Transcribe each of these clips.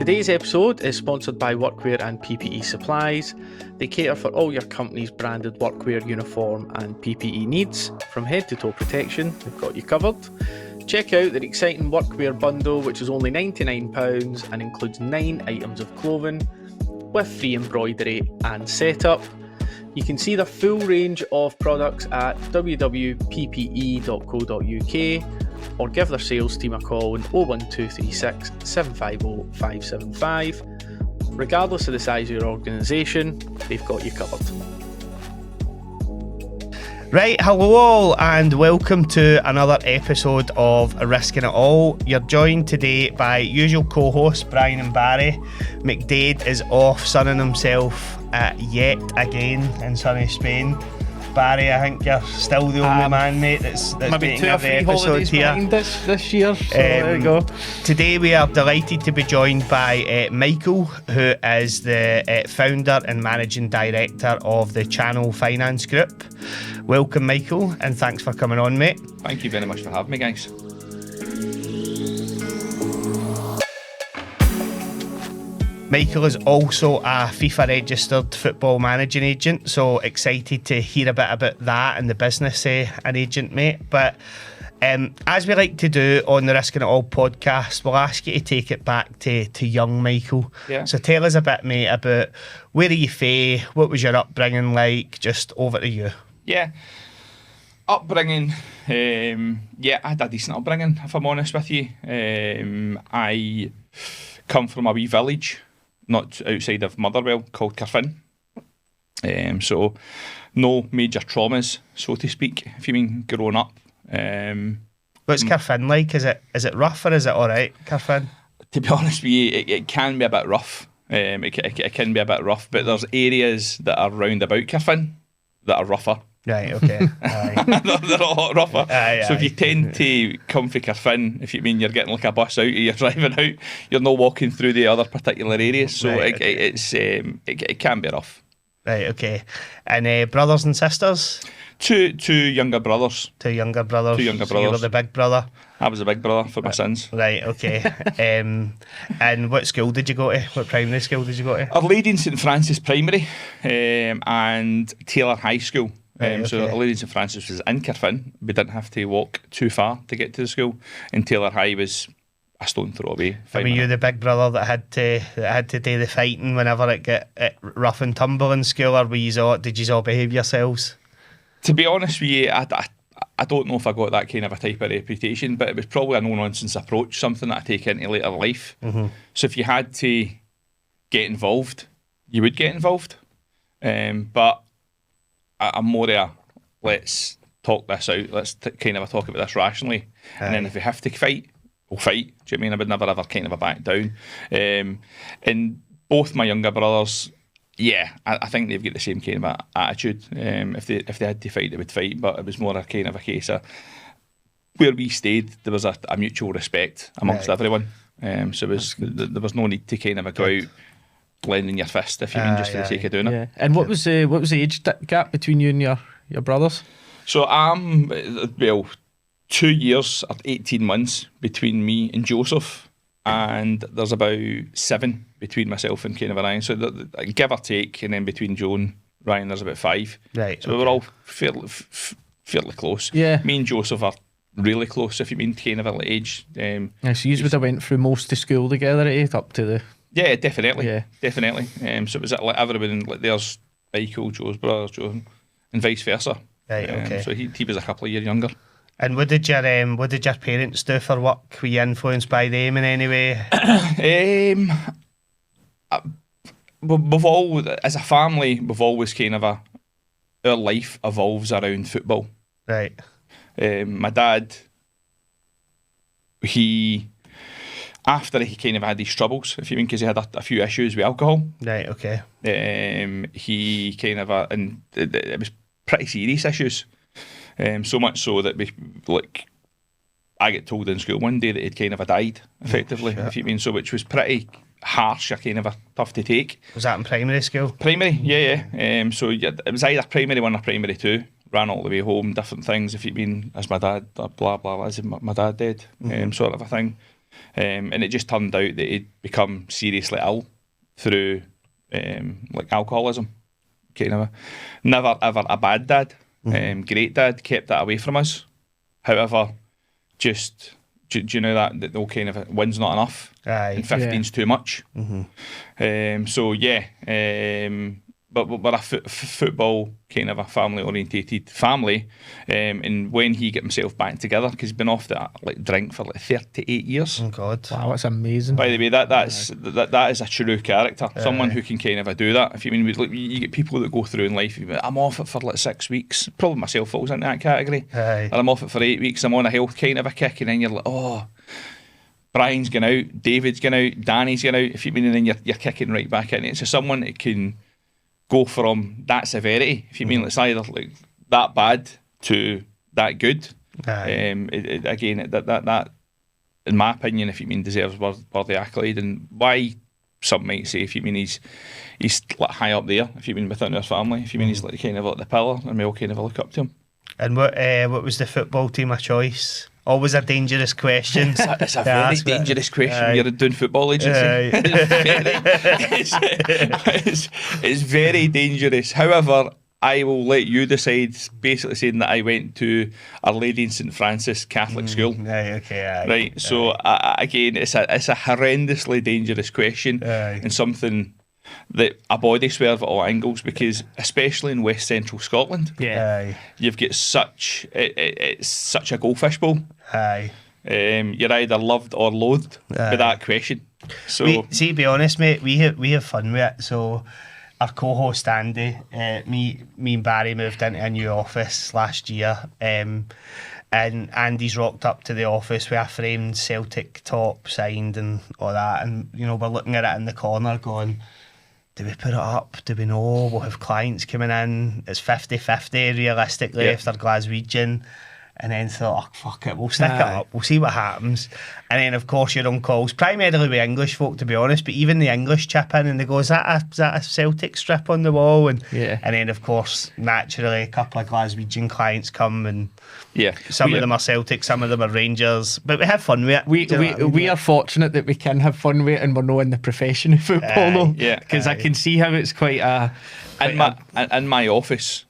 Today's episode is sponsored by Workwear and PPE Supplies. They cater for all your company's branded workwear, uniform and PPE needs. From head to toe protection, they've got you covered. Check out their exciting workwear bundle, which is only £99 and includes 9 items of clothing with free embroidery and setup. You can see their full range of products at www.ppe.co.uk or give their sales team a call on 01236 750 575. Regardless of the size of your organisation, they've got you covered. Right, hello all and welcome to another episode of Risking It All. You're joined today by usual co-hosts Brian and Barry. McDade is off sunning himself yet again in sunny Spain. Barry, I think you're still the only man, mate, that's maybe taking 2 or 3 holidays behind this year, so there you go. Today we are delighted to be joined by Michael, who is the founder and managing director of the Channel Finance Group. Welcome, Michael, and thanks for coming on, mate. Thank you very much for having me, guys. Michael is also a FIFA-registered football managing agent, so excited to hear a bit about that and the business an agent, mate. But as we like to do on the Risking It All podcast, we'll ask you to take it back to young Michael. Yeah. So tell us a bit, mate, about where are you fae, what was your upbringing like, just over to you. Yeah. Upbringing, I had a decent upbringing, if I'm honest with you. I come from a wee village, not outside of Motherwell, called Carfin. So no major traumas, so to speak, if you mean growing up. What's Carfin like? Is it rough or is it alright, Carfin? To be honest with you, it can be a bit rough. It can be a bit rough, but there's areas that are round about Carfin that are rougher. Right, okay. They're a lot rougher. So if you aye. tend to come for Carfin, if you mean you're getting like a bus out or you're driving out, you're not walking through the other particular areas. So Right, it can be rough. Right, okay. And brothers and sisters? Two younger brothers. Two younger brothers. Two younger So you were brothers. the big brother. I was a big brother for my sins. Right, okay. And what school did you go to? What primary school did you go to? Our Lady in St Francis Primary and Taylor High School. Right, So okay. Our Lady in St Francis was in Carfin. We didn't have to walk too far to get to the school. And Taylor High was a stone throw away. Were you the big brother that had to do the fighting whenever it got rough and tumble in school, or did you all behave yourselves? To be honest with you, I don't know if I got that kind of a type of reputation, but it was probably a no-nonsense approach, something that I take into later life. Mm-hmm. So if you had to get involved, you would get involved. But I'm more of let's talk this out, let's kind of talk about this rationally. Aye. And then if we have to fight, we'll fight. Do you know what I mean? I would never ever kind of a back down. And both my younger brothers, I think they've got the same kind of attitude. If they had to fight, they would fight. But it was more a kind of a case of where we stayed, there was a mutual respect amongst Right. everyone. So there was no need to kind of go out blending your fist, if you mean, just for the sake of doing it. Yeah. And what was the age gap between you and your brothers? So I'm 2 years or 18 months between me and Joseph, and there's about 7 between myself and kind of Ryan. So give or take, and then between Joe and Ryan, there's about 5. Right. So we were all fairly close. Yeah. Me and Joseph are really close, if you mean kind of a age. Yeah, so you would have went through most of school together, up to the... Yeah, definitely. Yeah. Definitely. So it was like everyone, like there's Michael, Joe's brothers, Joe, and vice versa. Right, okay. So he was a couple of years younger. And what did your parents do for work? Were you influenced by them in any way? We've all, as a family, we've always kind of our life evolves around football. Right. My dad, after he kind of had these troubles, if you mean, because he had a few issues with alcohol. Right, okay. He kind of, and it was pretty serious issues. So much so that I get told in school one day that he'd kind of died, effectively, if you mean, so which was pretty harsh, kind of tough to take. Was that in primary school? Primary, yeah. So it was either primary 1 or primary 2. Ran all the way home, different things, if you mean, as my dad, blah, blah, blah, as my dad did, sort of a thing. and it just turned out that he'd become seriously ill through like alcoholism. Kind of never ever a bad dad, great dad, kept that away from us. However, just do you know that the whole kind of win's not enough, and 15's too much. So but we're a football kind of a family orientated family, and when he get himself back together, because he's been off that like drink for like 38 years. Oh God! Wow, that's amazing. By the way, that is a true character. Someone who can kind of do that. If you mean, like, you get people that go through in life. I'm off it for like 6 weeks. Probably myself falls into that category. And I'm off it for 8 weeks. I'm on a health kind of a kick, and then you're like, oh, Brian's gone out, David's gone out, Danny's gone out. If you mean, and then you're kicking right back in it. So someone that can go from that severity, if you mean it's either like that bad to that good. Again, that in my opinion, if you mean deserves worthy accolade, and why some might say, if you mean he's like high up there, if you mean within our family, if you mean he's like kind of like the pillar, and we all kind of look up to him. And what was the football team of choice? Always a dangerous question. It's a very dangerous question when you're doing football agency. It's very dangerous. However, I will let you decide, basically saying that I went to Our Lady in St Francis Catholic school. Right, so again, it's a horrendously dangerous question, and something that a body swerve at all angles, because especially in West Central Scotland, you've got it's such a goldfish bowl. You're either loved or loathed by that question. So to be honest, mate, we have fun with it. So our co-host Andy, me and Barry moved into a new office last year, and Andy's rocked up to the office with a framed Celtic top signed and all that, and we're looking at it in the corner going, do we put it up? Do we know? We'll have clients coming in. It's 50-50 realistically if they're Glaswegian. And then thought, oh, fuck it, we'll stick it up. We'll see what happens. And then, of course, you're on calls, primarily with English folk, to be honest, but even the English chip in and they go, is that a Celtic strip on the wall? And then, of course, naturally, a couple of Glaswegian clients come, and some of them are Celtic, some of them are Rangers, but we have fun with it. We are fortunate that we can have fun with it, and we're not in the profession of football, though. Because I can see how it's quite a... In my office,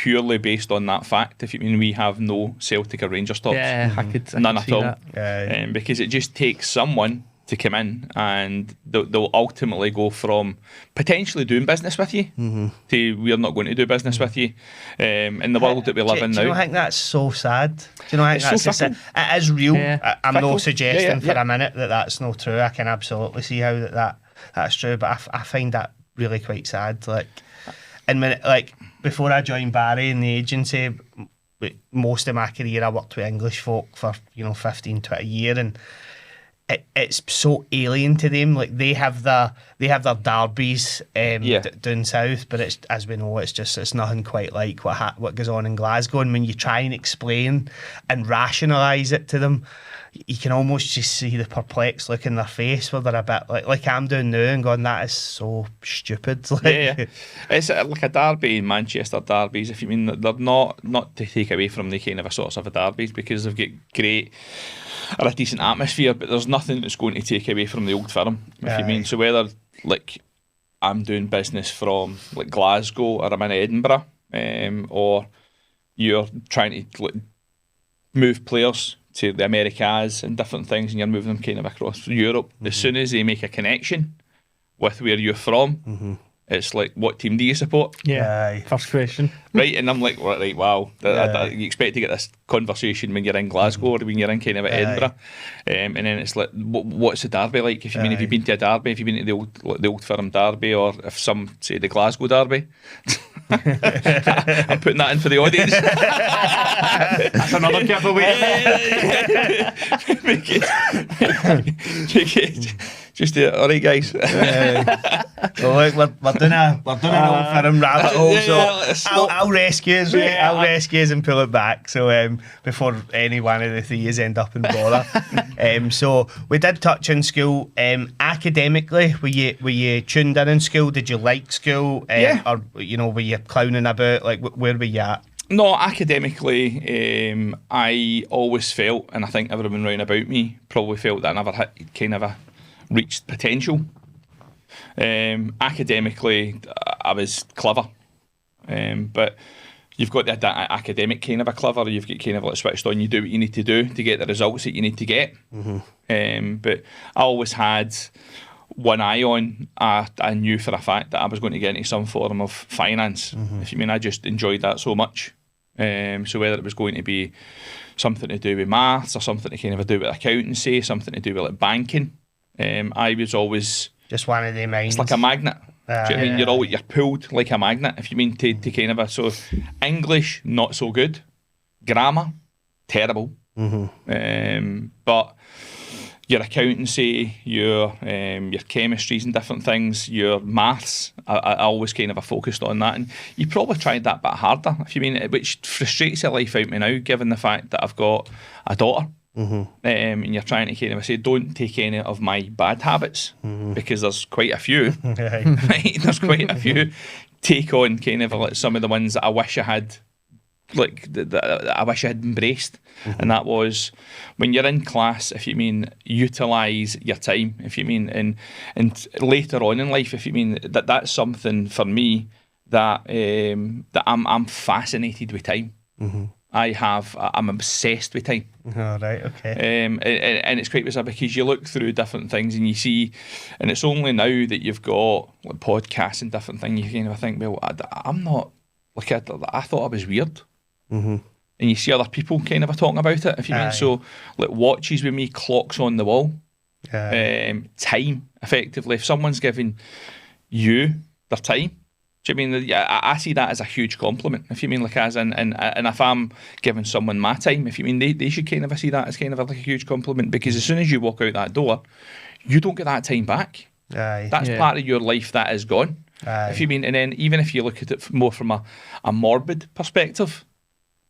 purely based on that fact, if you mean, we have no Celtic or Rangers tops. I could none at all. Because it just takes someone to come in, and they'll ultimately go from potentially doing business with you to we're not going to do business with you. In the world that we live in now. Do you think that's so sad? Do you know, I think it's that's it is real. I'm fickle. not suggesting for a minute that that's not true. I can absolutely see how that's true, but I find that really quite sad. Before I joined Barry in the agency, most of my career I worked with English folk for 15, 20 years, and it's so alien to them. Like they have their derbies down south, but it's, as we know, it's nothing quite like what goes on in Glasgow. And when you try and explain and rationalise it to them, you can almost just see the perplexed look in their face where they're a bit like I'm doing now and going, that is so stupid. It's like a derby in Manchester derbies, if you mean. They're not to take away from the kind of a sorts of a derbies, because they've got great or a decent atmosphere, but there's nothing that's going to take away from the old firm, if you mean. So whether like I'm doing business from like Glasgow or I'm in Edinburgh, or you're trying to move players to the Americas and different things, and you're moving them kind of across Europe, as soon as they make a connection with where you're from, it's like, what team do you support? First question. Right, and I'm like, right, wow. You expect to get this conversation when you're in Glasgow or when you're in kind of Edinburgh, and then it's like, what's the derby like? If you mean, have you been to a derby? Have you been to the old firm derby, or if some say the Glasgow derby? I'm putting that in for the audience. That's another giveaway. Just all right, guys. So look, we're doing an old firm rabbit hole. So I'll rescue us. I'll rescue us and pull it back. So before any one of the three is end up in bother. So we did touch on school. Academically, were you tuned in school? Did you like school? Or were you clowning about? Like, where were you at? No, academically, I always felt, and I think everyone round about me probably felt, that I never hit kind of reached potential. Academically, I was clever, but you've got that academic kind of a clever. You've got kind of like switched on. You do what you need to do to get the results that you need to get. But I always had one eye on. I knew for a fact that I was going to get into some form of finance. If you mean, I just enjoyed that so much. So whether it was going to be something to do with maths or something to kind of do with accountancy, something to do with like banking, I was always just one of the minds. It's like a magnet. Do you know what I mean? You're pulled like a magnet. If you mean to kind of so English not so good, grammar terrible, but your accountancy, your chemistries and different things, your maths, I always kind of focused on that. And you probably tried that bit harder, if you mean, which frustrates the life out of me now, given the fact that I've got a daughter. And you're trying to kind of say, don't take any of my bad habits, because there's quite a few. Right? There's quite a few. Take on kind of like some of the ones that I wish I had. I wish I had embraced, and that was when you're in class. If you mean utilise your time, if you mean, and later on in life, if you mean that's something for me that that I'm fascinated with time. I'm obsessed with time. Oh, right, okay. And it's quite bizarre because you look through different things and you see, and it's only now that you've got like podcasts and different things, you kind of think, well, I'm not like I thought I was weird. And you see other people kind of talking about it, if you mean. So, like watches with me, clocks on the wall, time, effectively. If someone's giving you their time, do you mean? I see that as a huge compliment, if you mean, like as in, and if I'm giving someone my time, if you mean, they should kind of see that as kind of like a huge compliment, because as soon as you walk out that door, you don't get that time back. That's part of your life that is gone. If you mean, and then even if you look at it more from a morbid perspective,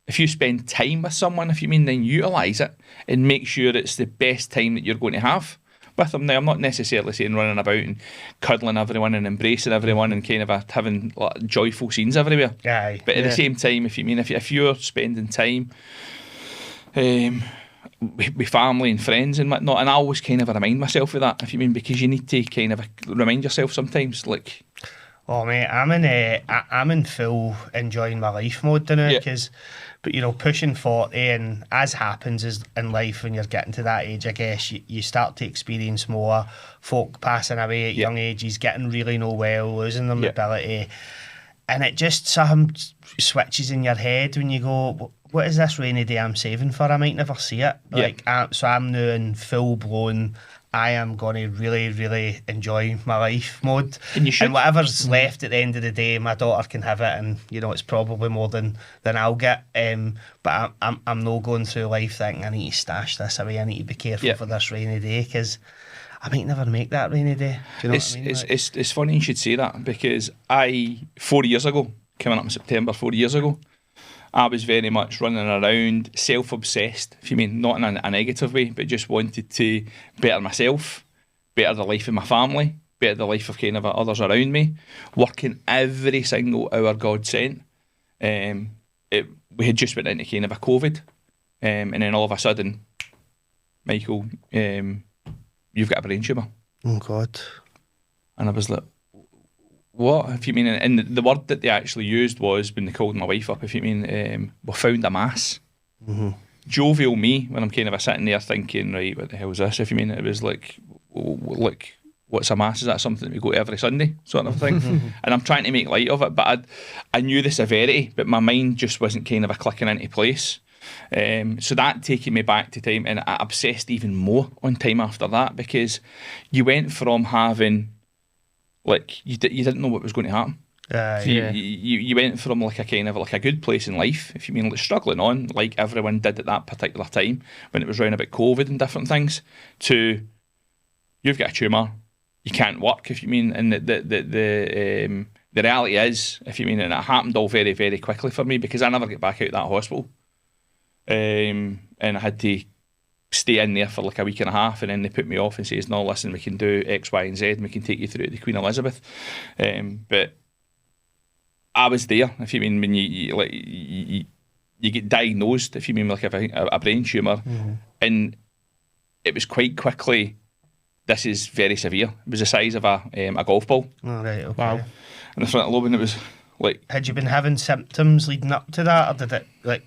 if you spend time with someone, if you mean, then utilise it and make sure it's the best time that you're going to have with them. Now, I'm not necessarily saying running about and cuddling everyone and embracing everyone and kind of having like, joyful scenes everywhere. But at the same time, if you mean, if you're spending time with family and friends and whatnot, and I always kind of remind myself of that, if you mean, because you need to kind of remind yourself sometimes, like. Oh mate, I'm in full enjoying my life mode now, because, but you know, pushing 40, and as happens is in life when you're getting to that age, I guess you start to experience more folk passing away at young ages, getting really no well, losing their mobility, and it just some switches in your head when you go, what is this rainy day I'm saving for? I might never see it. So I'm now in full blown, I am going to really, really enjoy my life mode. And you should. And whatever's left at the end of the day, my daughter can have it, and you know, it's probably more than I'll get. But I'm not going through life thinking I need to stash this away. I need to be careful for this rainy day, because I might never make that rainy day. Do you know what I mean? It's funny you should say that, because 4 years ago, coming up in September, 4 years ago, I was very much running around, self-obsessed, if you mean, not in a negative way, but just wanted to better myself, better the life of my family, better the life of kind of others around me, working every single hour God sent. We had just went into kind of a COVID, and then all of a sudden, Michael, you've got a brain tumour. Oh God. And I was like, what? If you mean, and the word that they actually used was, when they called my wife up, if you mean, we found a mass. Jovial me, when I'm kind of sitting there thinking, right, what the hell is this? If you mean, it was like, what's a mass? Is that something that we go to every Sunday, sort of thing? And I'm trying to make light of it, but I knew the severity, but my mind just wasn't kind of clicking into place. So that taking me back to time, and I obsessed even more on time after that, because you went from having, like, you didn't know what was going to happen. You went from like a kind of like a good place in life, if you mean, like struggling on, like everyone did at that particular time when it was round about COVID and different things, to you've got a tumour, you can't work, if you mean, and the reality is, if you mean, and it happened all very, very quickly for me, because I never get back out of that hospital, and I had to stay in there for like a week and a half, and then they put me off and says, no, listen, we can do X, Y and Z, and we can take you through to the Queen Elizabeth. But I was there. If you mean when you get diagnosed, if you mean like a brain tumour, and it was quite quickly. This is very severe. It was the size of a golf ball. Oh, right, okay. Wow. In the frontal lobe, and it was like. Had you been having symptoms leading up to that, or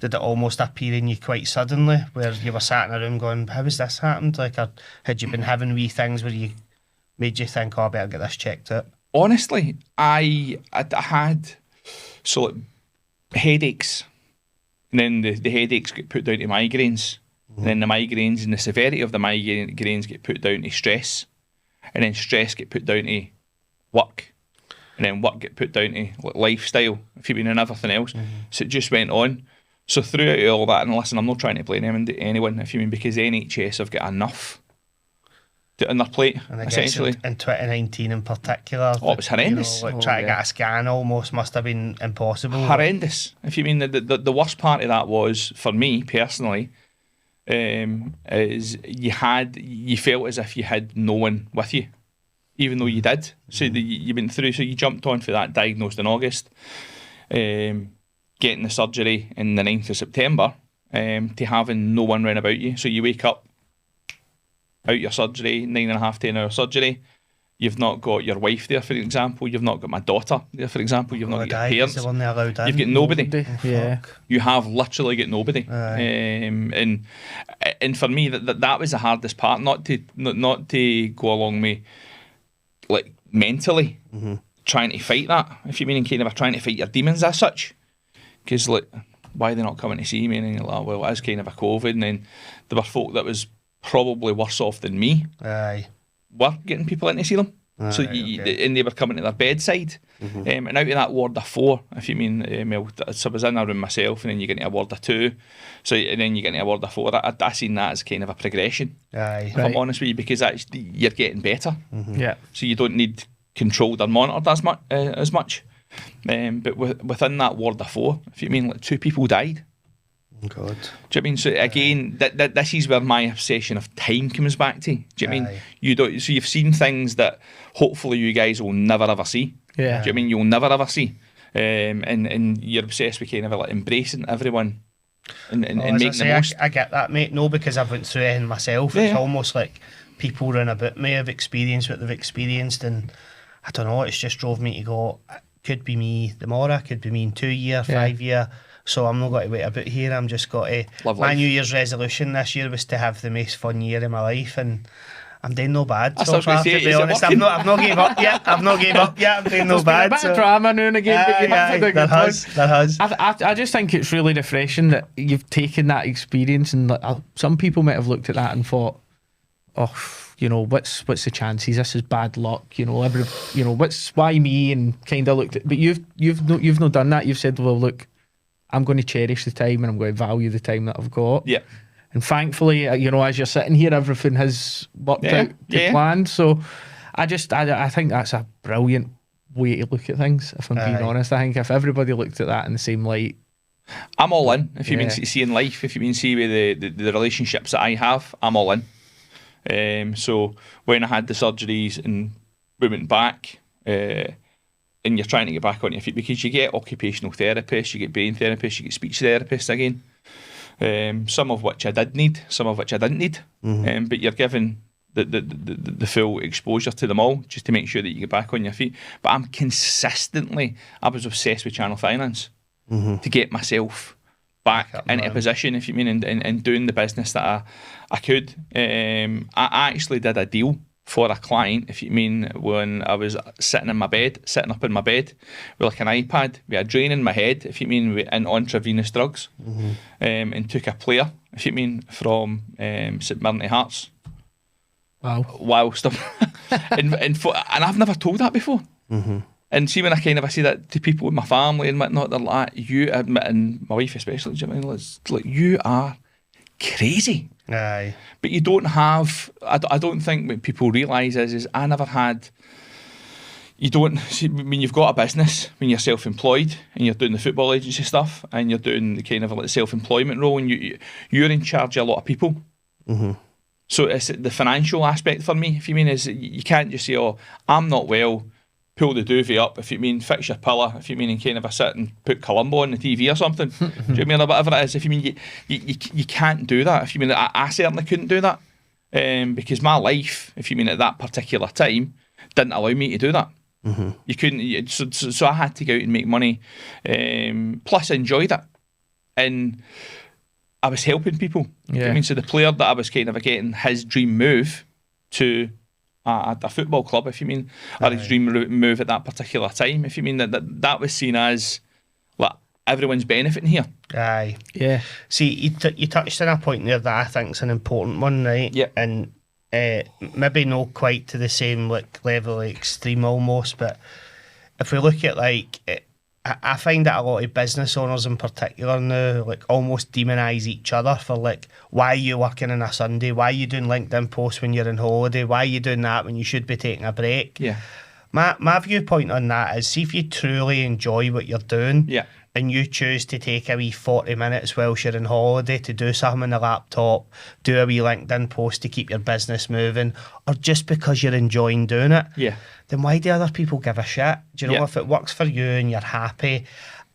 did it almost appear in you quite suddenly, where you were sat in a room going, "How has this happened?" Like, or had you been having wee things where you made you think, "Oh, I better get this checked out"? Honestly, I had like headaches, and then the headaches get put down to migraines. And then the migraines and the severity of the migraines get put down to stress, and then stress get put down to work, and then work get put down to lifestyle, if you mean, and everything else. So it just went on. So throughout all that, and listen, I'm not trying to blame anyone, if you mean, because NHS have got enough on their plate, And I guess essentially. in 2019 in particular, Oh, it was horrendous. Trying to get a scan almost must have been impossible. Horrendous. If you mean, the worst part of that was, for me personally, is you felt as if you had no one with you, even though you did. So you went through. So you jumped on for that, diagnosed in August, getting the surgery in the 9th of September, to having no one round about you. So you wake up out your surgery, 9.5, 10 hour surgery. You've not got your wife there, for example. You've not got my daughter there, for example. You've not got your parents. You've got nobody. Yeah. You have literally got nobody. And for me, that was the hardest part. Not to go along me, like, mentally trying to fight that. If you mean kind of trying to fight your demons as such. Because, like, why are they not coming to see me? And you're like, well, it is kind of a COVID. And then there were folk that was probably worse off than me. Aye. Were getting people in to see them. So okay. and they were coming to their bedside. And out of that ward of 4, if you mean, so I was in a room myself, and then you get into a ward of 2, so and then you get into a ward of 4. I seen that as kind of a progression. Aye. If I'm honest with you, because actually you're getting better. Yeah. So you don't need controlled or monitored as much. But within that ward of 4, if you mean, like, 2 people died. God. Do you know what I mean? So again, this is where my obsession of time comes back to. Do you know what I mean? Aye. You don't. So you've seen things that hopefully you guys will never ever see. Yeah. Do you know what I mean? You'll never ever see. And you're obsessed with kind of like embracing everyone and making the most. I get that, mate. No, because I've went through it myself. It's almost like people round about me have experienced what they've experienced, and I don't know. It's just drove me to go. It could be me tomorrow. Could be me in 2 year, 5 year. So I'm not going to wait about here. I'm just got to. My New Year's resolution this year was to have the most fun year of my life, and I'm doing no bad. So far, to be honest, I've not gave up yet. I'm doing no bad. There's been a bit of drama now and again, but there has. I just think it's really refreshing that you've taken that experience, and some people might have looked at that and thought, oh, you know, what's the chances? This is bad luck. You know, why me? And kind of looked at, but you've not done that. You've said, well, look, I'm going to cherish the time, and I'm going to value the time that I've got. Yeah. And thankfully, you know, as you're sitting here, everything has worked out to plan. So I think that's a brilliant way to look at things, if I'm being honest. I think if everybody looked at that in the same light. I'm all in. If you mean seeing life, if you mean see with the relationships that I have, I'm all in. So when I had the surgeries and we went back, and you're trying to get back on your feet, because you get occupational therapists, you get brain therapists, you get speech therapists again. Some of which I did need, some of which I didn't need. But you're given the full exposure to them all, just to make sure that you get back on your feet. But I was obsessed with Channel Finance to get myself back into a position, if you mean, and doing the business that I could. I actually did a deal for a client, if you mean, when I was sitting up in my bed with like an iPad, with a drain in my head, if you mean, in intravenous drugs, and took a player, if you mean, from St Mirren Hearts. Wow stuff. and I've never told that before. And see, when I say that to people in my family and whatnot, they're like, you, and my wife especially, do you know what I mean? It's like, you are crazy. Aye. But you don't have, I don't think what people realise is I never had, you don't, see, when you've got a business, when you're self-employed and you're doing the football agency stuff and you're doing the kind of like self-employment role, and you're in charge of a lot of people. So it's the financial aspect for me, if you mean, is you can't just say, oh, I'm not well, pull the duvet up, if you mean fix your pillow, if you mean and kind of a sit and put Columbo on the TV or something, do you know what I mean, or whatever it is, if you mean you can't do that, if you mean, I certainly couldn't do that, because my life, if you mean at that particular time, didn't allow me to do that. You couldn't, so I had to go out and make money, plus enjoy that, and I was helping people. I mean, so the player that I was kind of getting his dream move to a football club, if you mean, or his dream move at that particular time, if you mean, that was seen as like everyone's benefiting here. Aye. Yeah. See, you touched on a point there that I think's an important one, right? Yeah. And maybe not quite to the same like level of extreme almost, but if we look at like, I find that a lot of business owners in particular now like almost demonise each other for like, why are you working on a Sunday? Why are you doing LinkedIn posts when you're on holiday? Why are you doing that when you should be taking a break? Yeah. My viewpoint on that is, see if you truly enjoy what you're doing, Yeah. and you choose to take a wee 40 minutes whilst you're on holiday to do something on the laptop, do a wee LinkedIn post to keep your business moving, or just because you're enjoying doing it, Yeah. then why do other people give a shit? Do you know, Yeah. if it works for you and you're happy?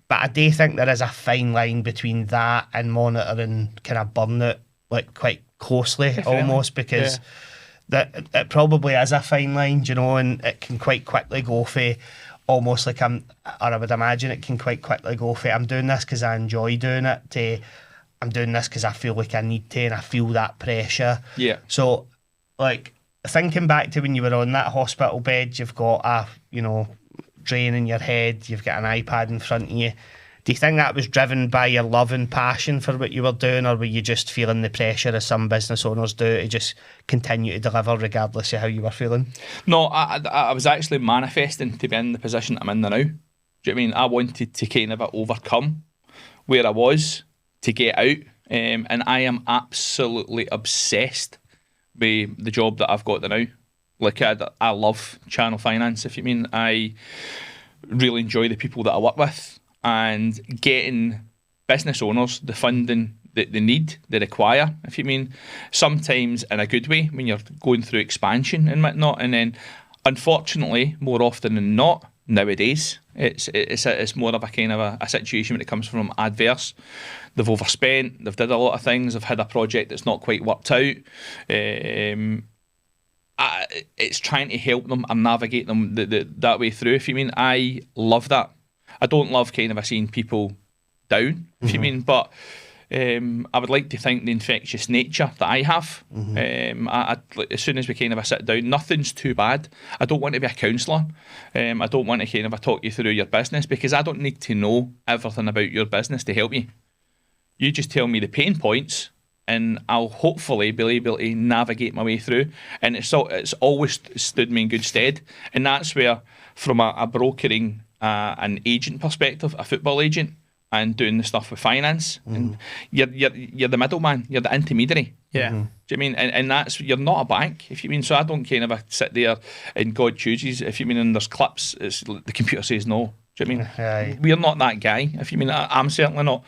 But I do think there is a fine line between that and monitoring kind of burnout, like quite closely. Definitely. Almost, because that it probably is a fine line, do you know, and it can quite quickly go for almost like I would imagine it can quite quickly go for, I'm doing this because I enjoy doing it, to I'm doing this because I feel like I need to and I feel that pressure. Yeah. So, like, thinking back to when you were on that hospital bed, you've got a, drain in your head, you've got an iPad in front of you. Do you think that was driven by your love and passion for what you were doing, or were you just feeling the pressure, as some business owners do, to just continue to deliver regardless of how you were feeling? No, I was actually manifesting to be in the position I'm in now. Do you know what I mean? I wanted to kind of overcome where I was to get out, and I am absolutely obsessed with the job that I've got now. Like, I love channel finance, if you mean. I really enjoy the people that I work with, and getting business owners the funding that they need, they require, if you mean, sometimes in a good way when you're going through expansion and whatnot. And then, unfortunately, more often than not, nowadays, it's more of a kind of a situation when it comes from adverse. They've overspent, they've did a lot of things, they've had a project that's not quite worked out. It's trying to help them and navigate them that way through, if you mean. I love that. I don't love kind of seeing people down, if you mean, but I would like to think the infectious nature that I have, as soon as we kind of sit down, nothing's too bad. I don't want to be a counsellor. I don't want to kind of talk you through your business, because I don't need to know everything about your business to help you. You just tell me the pain points, and I'll hopefully be able to navigate my way through. And it's always stood me in good stead. And that's where, from a brokering, an agent perspective, a football agent, and doing the stuff with finance, and you're the middleman, you're the intermediary. Yeah. Do you know what I mean? And that's, you're not a bank, if you mean. So I don't kind of sit there and God chooses, if you mean, and there's clips, the computer says no. Do you know what I mean? Aye. We're not that guy, if you mean. I'm certainly not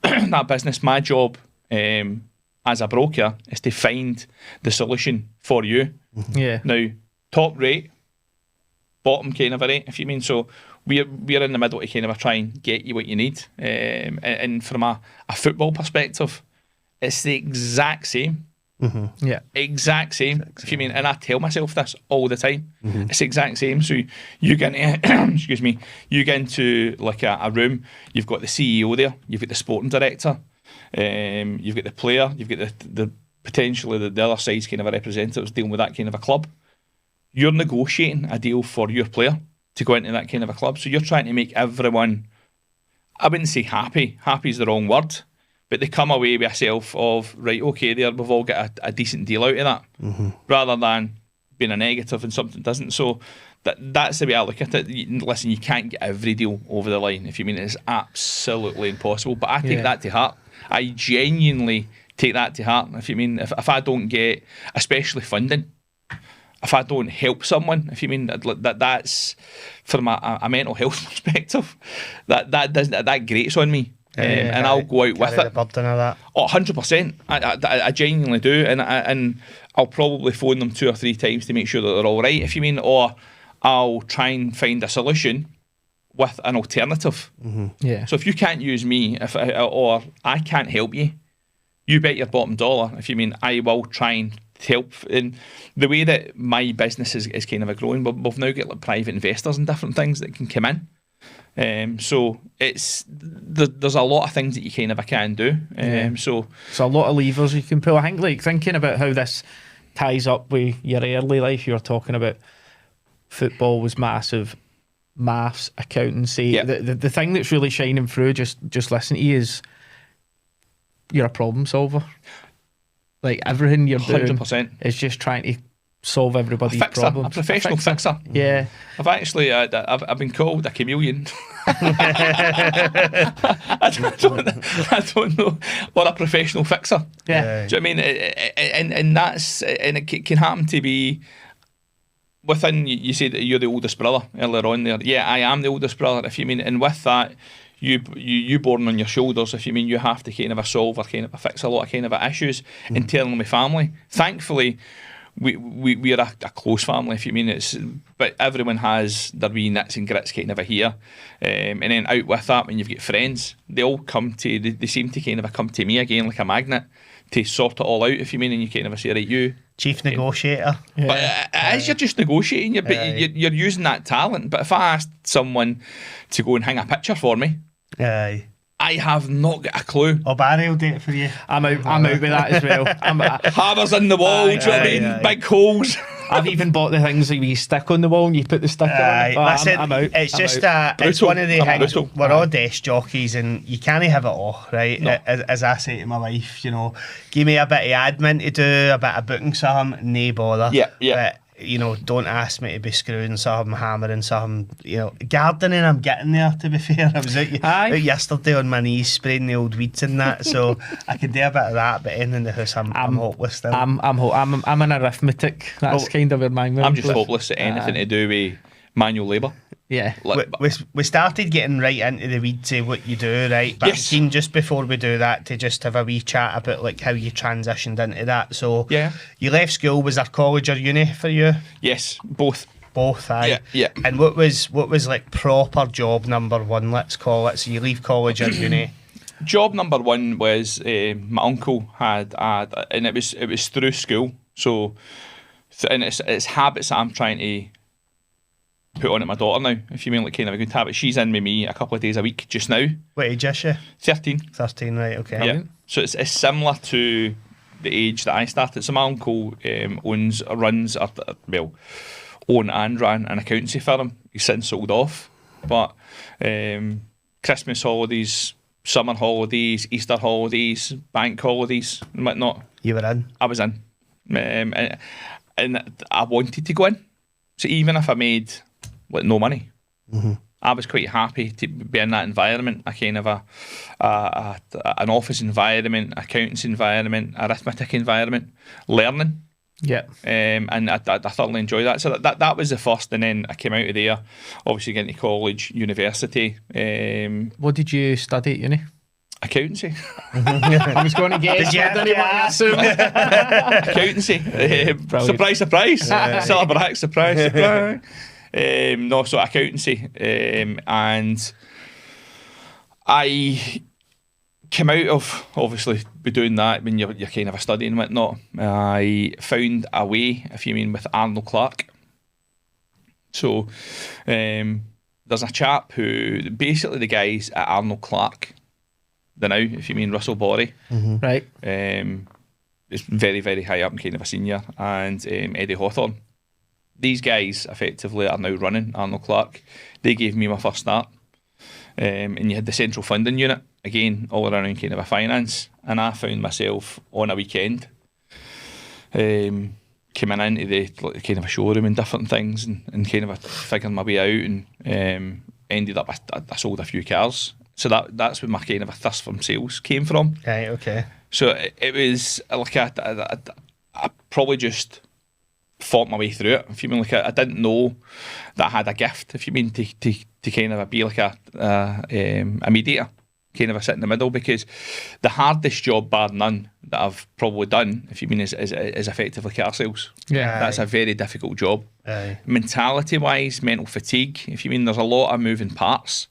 that business. My job, as a broker, is to find the solution for you. Yeah. Now, top rate, bottom kind of a rate, if you mean. So we're in the middle to kind of try and get you what you need. And from a football perspective, it's the exact same. Yeah. Exact same. If you mean, and I tell myself this all the time. It's the exact same. So you get into, excuse me, you get into like a room, you've got the CEO there, you've got the sporting director, you've got the player, you've got the potentially the other side's kind of a representatives dealing with that kind of a club. You're negotiating a deal for your player to go into that kind of a club. So you're trying to make everyone, I wouldn't say happy. Happy is the wrong word. But they come away with a self of, right, okay, there, we've all got a decent deal out of that, rather than being a negative and something doesn't. So that's the way I look at it. Listen, you can't get every deal over the line, if you mean. It's absolutely impossible. But I take that to heart. I genuinely take that to heart. If you mean, if I don't get, especially funding, if I don't help someone, if you mean, that's from a mental health perspective, that grates on me. And I'll go out with Carry it. the burden of that. Oh, 100%. I genuinely do, and I'll probably phone them 2 or 3 times to make sure that they're all right, if you mean, or I'll try and find a solution with an alternative. Yeah. So if you can't use me, or I can't help you, you bet your bottom dollar. If you mean, I will try and help. In the way that my business is kind of a growing, we've now got like private investors and different things that can come in. So there's a lot of things that you kind of can do. So a lot of levers you can pull. I think, like, thinking about how this ties up with your early life, you were talking about football was massive, maths, accountancy. Yeah. The thing that's really shining through, just listening to you, is you're a problem solver. Like, everything you're doing 100%. is just trying to solve everybody's Fixer, problems. a professional fixer. Yeah. I've actually, I've been called a chameleon. I don't know what a professional fixer. Yeah. Do you know what I mean? And it can happen to be within. You say that you're the oldest brother earlier on there. Yeah, I am the oldest brother. If you mean, and with that, you born on your shoulders. If you mean, you have to kind of solve or kind of fix a lot of kind of issues internally with family. Thankfully, we are a close family. If you mean, but everyone has their wee nits and grits kind of here, and then out with that, when you've got friends, they all come to. They seem to kind of come to me again like a magnet to sort it all out. If you mean, and you kind of say, right, you Chief negotiator. Yeah. but as you're just negotiating, you're using that talent. But if I asked someone to go and hang a picture for me, Aye. I have not got a clue. Oh, Barry will do it for you. I'm out with that as well. Hammers in the wall, do you know what I mean? aye. Big holes. I've even bought the things that you stick on the wall and you put the sticker Aye, on. listen, I'm out. it's I'm just out. it's Brutal. one of the I'm things. brutal. We're all desk jockeys, and you can't have it all, right? No. As I say to my wife, you know, give me a bit of admin to do, a bit of booking something, no bother. Yeah, yeah. But, you know, don't ask me to be screwing something, hammering something. You know, gardening, I'm getting there. To be fair, I was Aye. out yesterday on my knees spraying the old weeds and that, so I can do a bit of that. But in the house, I'm hopeless still. I'm in arithmetic. That's Well, kind of where my I'm just hopeless at anything to do with manual labour. Yeah. We started getting right into the weeds of what you do, right? But Yes. I'm keen, just before we do that, to just have a wee chat about like how you transitioned into that. So Yeah. you left school. Was there college or uni for you? Yes, both. Both, aye. Yeah, yeah. And what was like proper job number one? Let's call it. So you leave college or uni. Job number one was my uncle had, and it was through school. So, and it's habits that I'm trying to put on at my daughter now. If you mean like kind of a good habit, she's in with me a couple of days a week just now. What age is she? 13. 13, right? Okay. Yeah. So it's similar to the age that I started. So my uncle runs own and ran an accountancy firm. He's since sold off, but Christmas holidays, summer holidays, Easter holidays, bank holidays, and whatnot, You were in. I was in, and I wanted to go in. So even if I made like no money, I was quite happy to be in that environment. A kind of an office environment, accountancy environment, arithmetic environment, learning. Yeah. And I thoroughly enjoyed that. So that was the first, and then I came out of there, obviously getting to college, university, What did you study at uni? accountancy. I was going to guess. Did you but I have didn't to want to ask? assume. Accountancy. Surprise, surprise. Silverback, surprise, surprise. No, so accountancy. And I came out of, obviously, be doing that when you're kind of a studying and whatnot. I found a way, if you mean, with Arnold Clark. So there's a chap who, basically the guys at Arnold Clark, the now, if you mean Russell Borry, Right. is very, very high up and kind of a senior, and Eddie Hawthorne. These guys effectively are now running Arnold Clark. They gave me my first start. And you had the central funding unit, again, all around kind of a finance. And I found myself on a weekend coming into the kind of a showroom and different things, and kind of figuring my way out, and ended up, I sold a few cars. So that's where my kind of a thirst from sales came from. Right, okay. So it was like I probably just fought my way through it. If you mean, like I didn't know that I had a gift. If you mean to kind of be like a mediator kind of a sit in the middle, because the hardest job, bar none, that I've probably done, if you mean, is effectively car sales. Yeah. That's a very difficult job. Aye. Mentality wise, mental fatigue, if you mean, there's a lot of moving parts,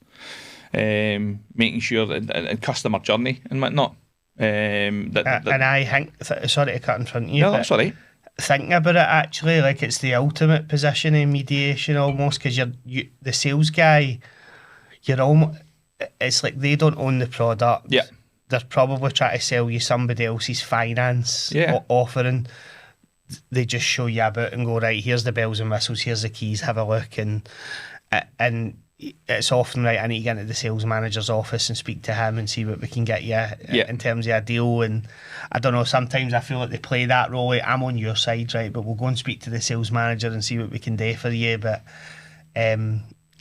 making sure and customer journey and whatnot. And I think, sorry to cut in front of you, No, but that's all right. thinking about it, actually, like, it's the ultimate position in mediation almost, because you the sales guy, you're almost, it's like they don't own the product. Yeah. They're probably trying to sell you somebody else's finance Yeah. offering. They just show you about and go, right, here's the bells and whistles, here's the keys, have a look. And it's often, right, I need to get into the sales manager's office and speak to him and see what we can get you in terms of a deal. And I don't know, sometimes I feel like they play that role. Like, I'm on your side, right, but we'll go and speak to the sales manager and see what we can do for you. But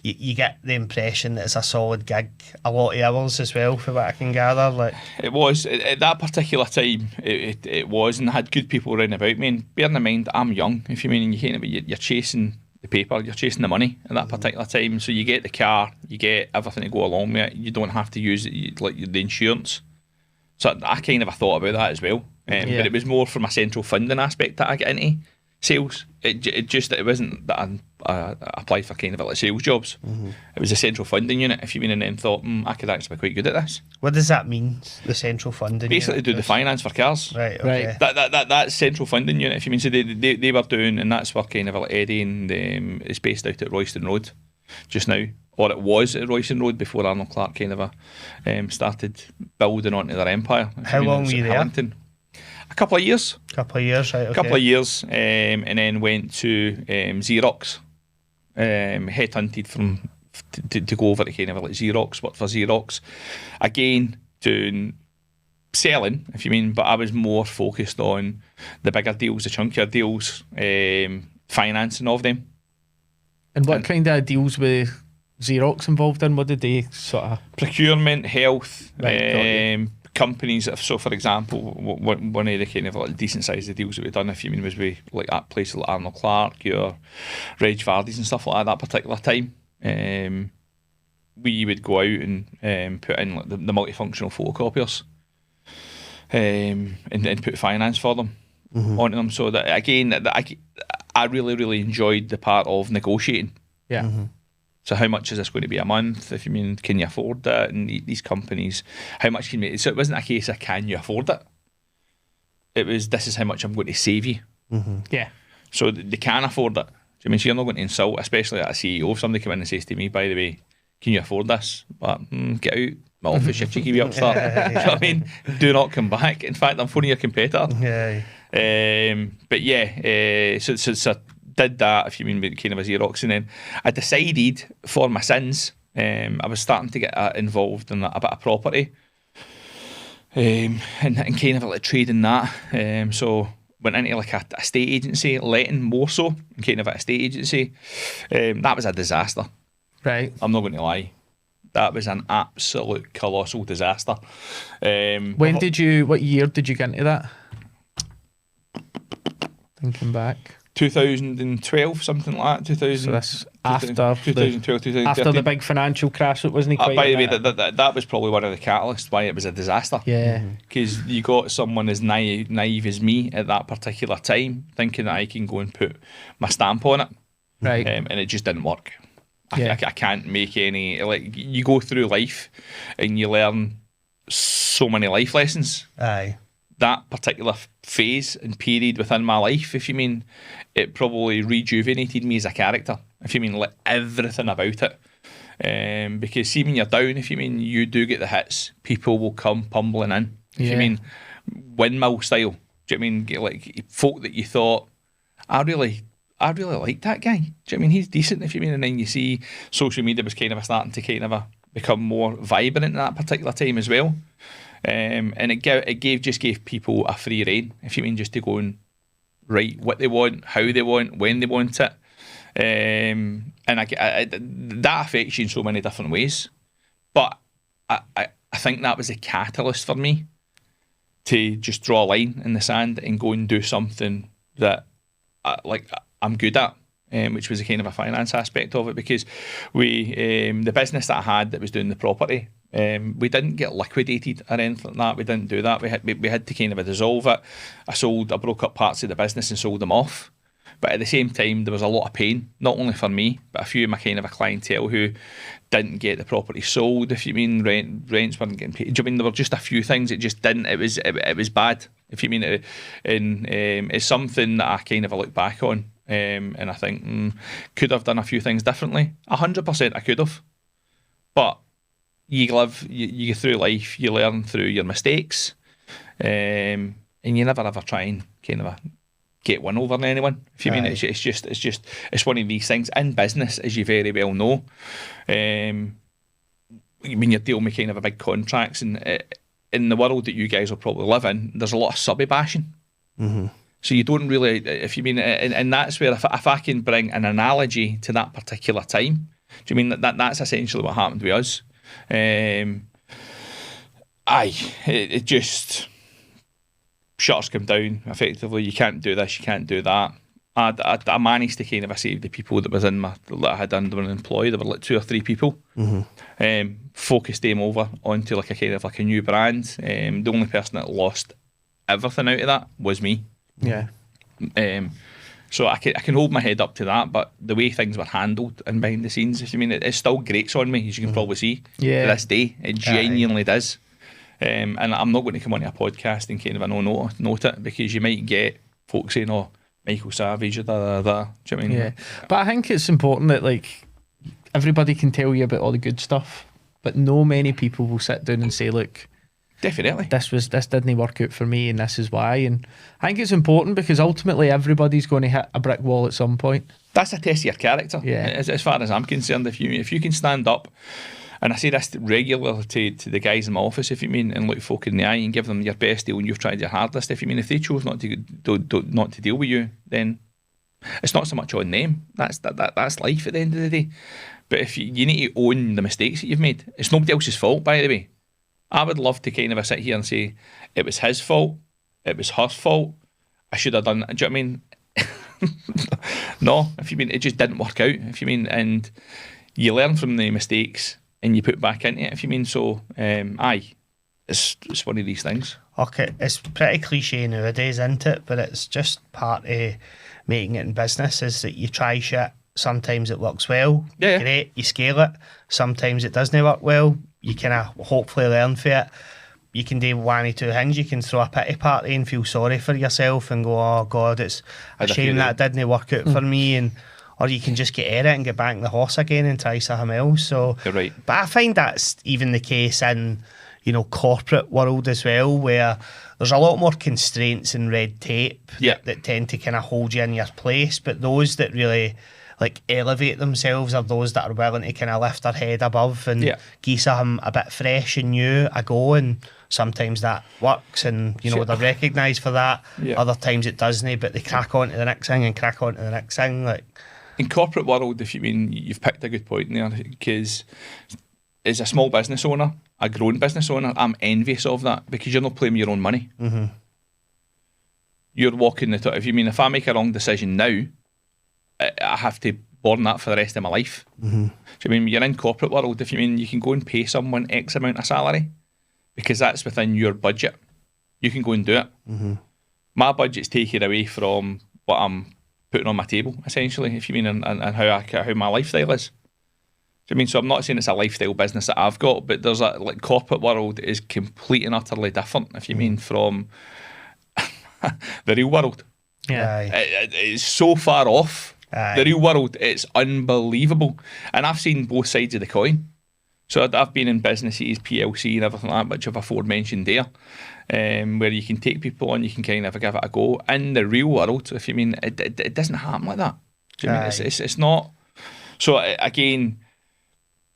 you get the impression that it's a solid gig, a lot of hours as well, for what I can gather. Like, It was at that particular time. It was, and I had good people around about me. And bearing in mind, I'm young. If you mean, and you can't, you're chasing the paper, you're chasing the money at that particular time. So you get the car, you get everything to go along with it. You don't have to use it, like the insurance. So I kind of thought about that as well. But it was more from a central funding aspect that I get into sales. It wasn't that I applied for kind of like sales jobs. It was a central funding unit, if you mean, and then thought, I could actually be quite good at this. what does that mean, the central funding Basically, unit? do the finance for cars. Right, okay. That central funding unit, if you mean, so they were doing, and that's where kind of like Eddie and it's based out at Royston Road just now, or it was at Royston Road before Arnold Clark kind of started building onto their empire. How long were you there? A couple of years. Couple of years, right, okay. Couple of years, and then went to Xerox, headhunted to go over to kind of like Xerox, worked for Xerox, again doing selling, if you mean, but I was more focused on the bigger deals, the chunkier deals, financing of them. And what kind of deals were Xerox involved in? What did they sort of... Procurement, health, Right, got you. companies. So, for example, one of the kind of like decent sized deals that we've done, if you mean, was with like at places like Arnold Clark, your Reg Vardy's and stuff like that. At that particular time, we would go out and put in like the multifunctional photocopiers, and put finance for them onto them. So that again, I really enjoyed the part of negotiating. Yeah. So how much is this going to be a month? If you mean, can you afford that? And these companies, how much can you... So it wasn't a case of can you afford it? It was, this is how much I'm going to save you. Yeah. So they can afford it. Do you mean, so you're not going to insult, especially at a CEO, if somebody come in and says to me, by the way, can you afford this? But get out my office, you cheeky wee upstart. Do you know what I mean? Do not come back. In fact, I'm phoning your competitor. Yeah. But yeah, so did that, if you mean, kind of a Xerox, and then I decided for my sins, I was starting to get involved in a bit of property, and kind of like trading that. So went into like a estate agency, letting more so, kind of an estate agency. That was a disaster. Right. I'm not going to lie. That was an absolute colossal disaster. What year did you get into that? Thinking back. 2012, something like that. So that's after 2012, 2013. after the big financial crash. It wasn't quite. By the way, that was probably one of the catalysts why it was a disaster. Yeah. Because you got someone as naive as me at that particular time, thinking that I can go and put my stamp on it, Right. and it just didn't work. Yeah. I can't make any, like, you go through life and you learn so many life lessons. Aye. That particular phase and period within my life, if you mean, it probably rejuvenated me as a character, if you mean, like everything about it. Because see, when you're down, if you mean, you do get the hits, people will come pumbling in. If you mean, windmill style. Do you know what I mean? Get like folk that you thought, I really like that guy. Do you know what I mean? He's decent, if you mean. And then you see social media was kind of starting to kind of become more vibrant in that particular time as well. And it gave people a free rein, if you mean, just to go and write what they want, how they want, when they want it. And that affects you in so many different ways. But I think that was a catalyst for me to just draw a line in the sand and go and do something that I'm good at, which was a kind of a finance aspect of it. Because the business that I had that was doing the property, We didn't get liquidated or anything like that. We didn't do that. We had to kind of dissolve it. I broke up parts of the business and sold them off. But at the same time, there was a lot of pain, not only for me, but a few of my kind of a clientele who didn't get the property sold. If you mean rents weren't getting paid. Do you mean there were just a few things it just didn't? It was bad. If you mean it, and it's something that I kind of look back on, and I think could have done a few things differently. 100% I could have, but you go through life, you learn through your mistakes, and you never ever try and kind of get one over on anyone. If you mean it's one of these things in business, as you very well know. When you're dealing with kind of a big contracts, and in the world that you guys will probably live in, there's a lot of subby bashing. Mm-hmm. So you don't really, if you mean, and that's where if I can bring an analogy to that particular time, do you mean that's essentially what happened with us? It just shutters come down effectively. You can't do this, you can't do that. I managed to kind of save the people that was that I had under an employee. There were like 2 or 3 people. Mm-hmm. Focused them over onto like a kind of like a new brand. The only person that lost everything out of that was me. Yeah. So I can hold my head up to that, but the way things were handled and behind the scenes, if you mean, it still grates on me, as you can probably see. Yeah. To this day, it genuinely does. And I'm not going to come on a podcast and kind of note it, because you might get folks saying, "Oh, Michael Savage," or da. Do you know what I mean? Yeah. But I think it's important that like everybody can tell you about all the good stuff, but no many people will sit down and say, "Look, definitely, this didn't work out for me, and this is why." And I think it's important because ultimately everybody's going to hit a brick wall at some point. That's a test of your character. Yeah. As far as I'm concerned, if you can stand up, and I say this regularly to the guys in my office, if you mean, and look folk in the eye and give them your best deal and you've tried your hardest. If you mean, if they chose not to deal with you, then it's not so much on them. That's life at the end of the day. But if you need to own the mistakes that you've made, it's nobody else's fault, by the way. I would love to kind of sit here and say it was his fault, it was her fault, I should have done. Do you know what I mean? No, if you mean, it just didn't work out. If you mean, and you learn from the mistakes and you put back into it. If you mean, so it's one of these things. Okay, it's pretty cliche nowadays, isn't it? But it's just part of making it in business, is that you try shit. Sometimes it works well, great, you scale it. Sometimes it doesn't work well. You kind of hopefully learn from it. You can do one or two things. You can throw a pity party and feel sorry for yourself and go, "Oh God, it's a shame that it didn't work out for me." Or you can just get at it and get back on the horse again and try something else. So, you're right. But I find that's even the case in, corporate world as well, where there's a lot more constraints and red tape that tend to kind of hold you in your place. But those that really elevate themselves are those that are willing to kind of lift their head above and give something a bit fresh and new a go. And sometimes that works, and they're recognised for that. Other times it doesn't, but they crack on to the next thing and crack on to the next thing. In corporate world, if you mean, you've picked a good point there, because as a small business owner, a grown business owner, I'm envious of that, because you're not playing with your own money. Mm-hmm. You're walking the talk. If you mean, if I make a wrong decision now, I have to borne that for the rest of my life. Mm-hmm. Do you mean, you're in corporate world, if you mean, you can go and pay someone X amount of salary because that's within your budget, you can go and do it. Mm-hmm. My budget's taken away from what I'm putting on my table, essentially, if you mean, and how my lifestyle is. Do you mean? So I'm not saying it's a lifestyle business that I've got, but there's corporate world is complete and utterly different, if you mean, from the real world. Yeah, it's so far off. The real world, it's unbelievable. And I've seen both sides of the coin. So I've been in businesses, PLC and everything like that, which I've aforementioned there, where you can take people on, you can kind of give it a go. In the real world, if you mean, it doesn't happen like that. Do you mean? It's not. So again,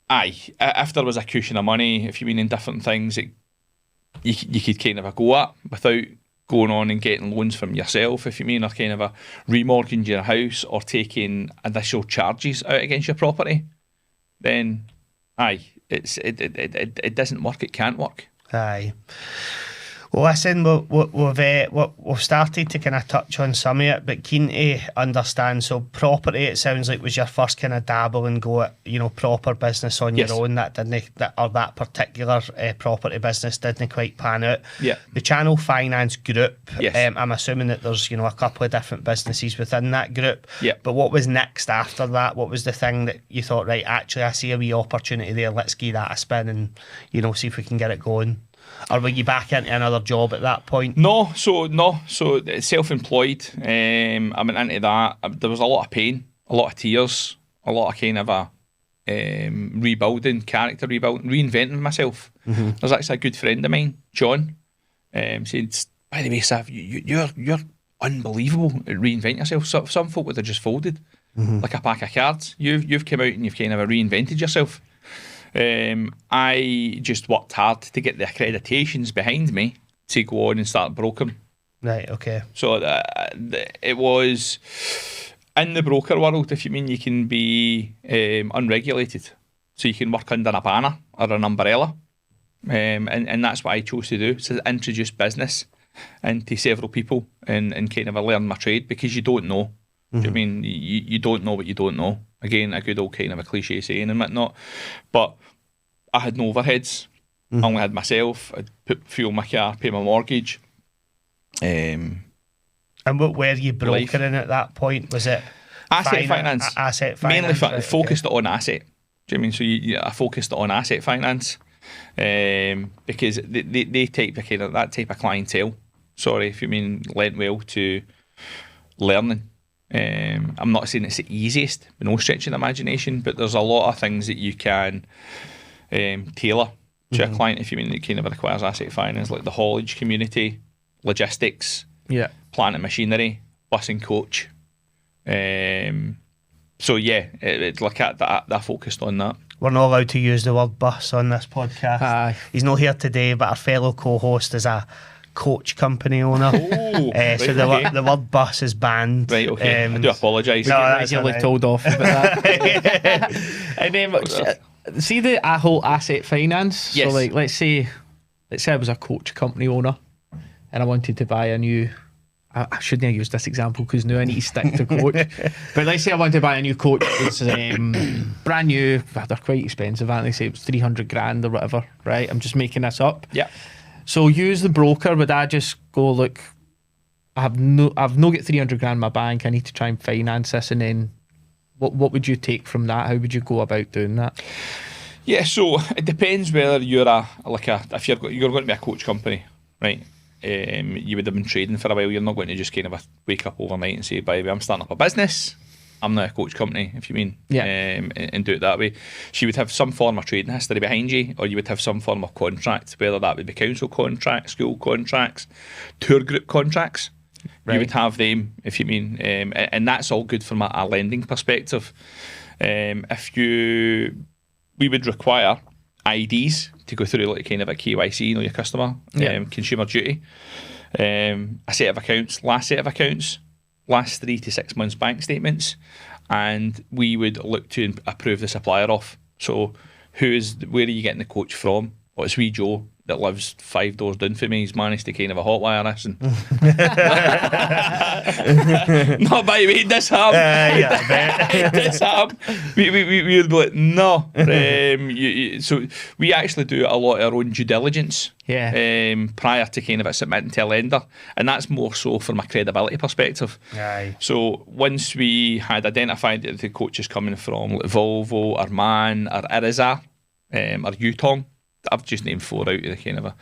if there was a cushion of money, if you mean in different things, you could kind of go at without going on and getting loans from yourself, if you mean, or kind of a remortgaging your house or taking additional charges out against your property, then it doesn't work. It can't work. Aye. Well, listen, we've started to kind of touch on some of it, but keen to understand. So, property, it sounds like was your first kind of dabble and go at proper business on Yes. your own. That that particular property business didn't quite pan out. Yeah. The Channel Finance Group. Yes. I'm assuming that there's a couple of different businesses within that group. Yeah. But what was next after that? What was the thing that you thought, right? Actually, I see a wee opportunity there. Let's give that a spin and see if we can get it going. Or were you back into another job at that point? No, so self-employed. I went into that. There was a lot of pain, a lot of tears, a lot of kind of a rebuilding, character rebuilding, reinventing myself. Mm-hmm. There's actually a good friend of mine, John, said, by the way, Sav, you're unbelievable at reinventing yourself. Some folk would have just folded like a pack of cards. You've come out and you've kind of reinvented yourself. I just worked hard to get the accreditations behind me to go on and start brokering. Right, okay. So it was in the broker world, if you mean you can be unregulated. So you can work under a banner or an umbrella. And that's what I chose to do, to introduce business into several people and kind of learn my trade, because you don't know. Do you know what I mean? You don't know what you don't know. Again, a good old kind of a cliche saying and whatnot. But I had no overheads. I only had myself. I'd put fuel in my car, pay my mortgage. And what were you brokering at that point? Was it asset finance? Asset finance. Mainly right, focused on asset. Do you know what I mean? So I focused on asset finance because they type of kind of that type of clientele. Sorry if you mean lent well to learning. I'm not saying it's the easiest, with no stretch of the imagination, but there's a lot of things that you can tailor to a client if you mean it kind of requires asset finance, like the haulage community, logistics, plant and machinery, bus and coach. So yeah, it's like that. I focused on that. We're not allowed to use the word bus on this podcast. He's not here today, but our fellow co-host is a coach company owner. Oh, right, so the word bus is banned. Right, okay. I do apologise. No, That's usually told off about that. And then, see the whole asset finance. Yes. So like, let's say I was a coach company owner, and I wanted to buy a new. I shouldn't have used this example because now I need to stick to coach. But let's say I want to buy a new coach. It's brand new. They're quite expensive, aren't they? Say it was 300 grand or whatever, right? I'm just making this up. Yeah. So use the broker. Would I just go, look, I've no got 300 grand in my bank. I need to try and finance this, and then what would you take from that? How would you go about doing that? Yeah, so it depends whether you're if you're going to be a coach company, right? You would have been trading for a while. You're not going to just kind of wake up overnight and say, by the way, I'm starting up a business. I'm now a coach company, if you mean, and do it that way. So you would have some form of trading history behind you, or you would have some form of contract, whether that would be council contracts, school contracts, tour group contracts. Right. You would have them, if you mean, and that's all good from a lending perspective. We would require IDs to go through like kind of a KYC, your customer, consumer duty, a set of accounts, last 3 to 6 months bank statements, and we would look to approve the supplier off. So where are you getting the coach from? Well, it's wee Joe that lives 5 doors down from me. He's managed to kind of a hotwire this and not by the way, this harm. This harm. We would be like, no. So we actually do a lot of our own due diligence prior to kind of submitting to a lender, and that's more so from a credibility perspective. Aye. So once we had identified that the coach is coming from like Volvo or MAN or Irizar or Yutong, I've just named 4 out of the kind of a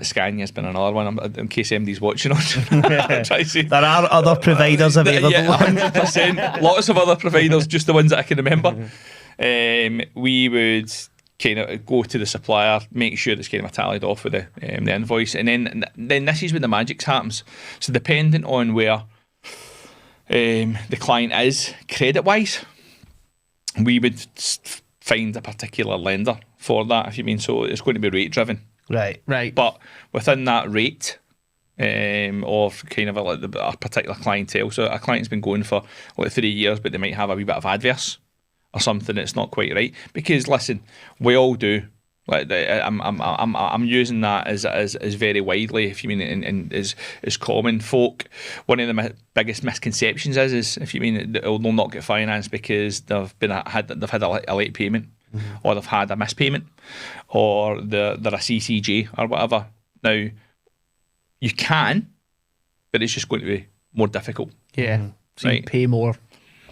Scania's been another one. In case MD's watching on, there are other providers available. Yeah, 100%. Lots of other providers, just the ones that I can remember. We would kind of go to the supplier, make sure it's kind of tallied off with the invoice, and then this is where the magic happens. So depending on where the client is credit wise, we would find a particular lender for that, if you mean. So it's going to be rate driven, right. But within that rate of kind of a particular clientele, so a client's been going for like 3 years, but they might have a wee bit of adverse or something that's not quite right. Because listen, we all do. Like I'm using that as very widely, if you mean, and is common folk. One of the biggest misconceptions is if you mean they'll not get finance because they've had a late payment, or they've had a missed payment, or they're a CCJ or whatever. Now you can, but it's just going to be more difficult. Yeah, so you pay more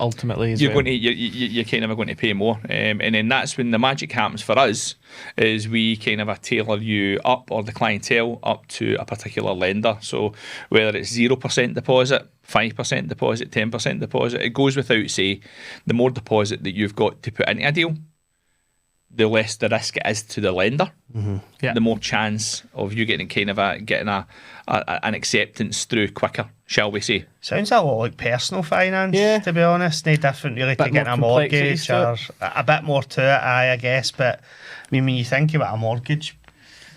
ultimately as you're well. you're kind of going to pay more, and then that's when the magic happens for us. Is we kind of tailor you up, or the clientele up, to a particular lender. So whether it's 0% deposit, 5% deposit, 10% deposit, it goes without say, the more deposit that you've got to put into a deal, the less the risk it is to the lender. The more chance of you getting an acceptance through quicker, shall we say. Sounds a lot like personal finance, Yeah. to be honest. No different really to Bit getting a more mortgage, complexities or a bit more to it, I guess. But I mean, when you think about a mortgage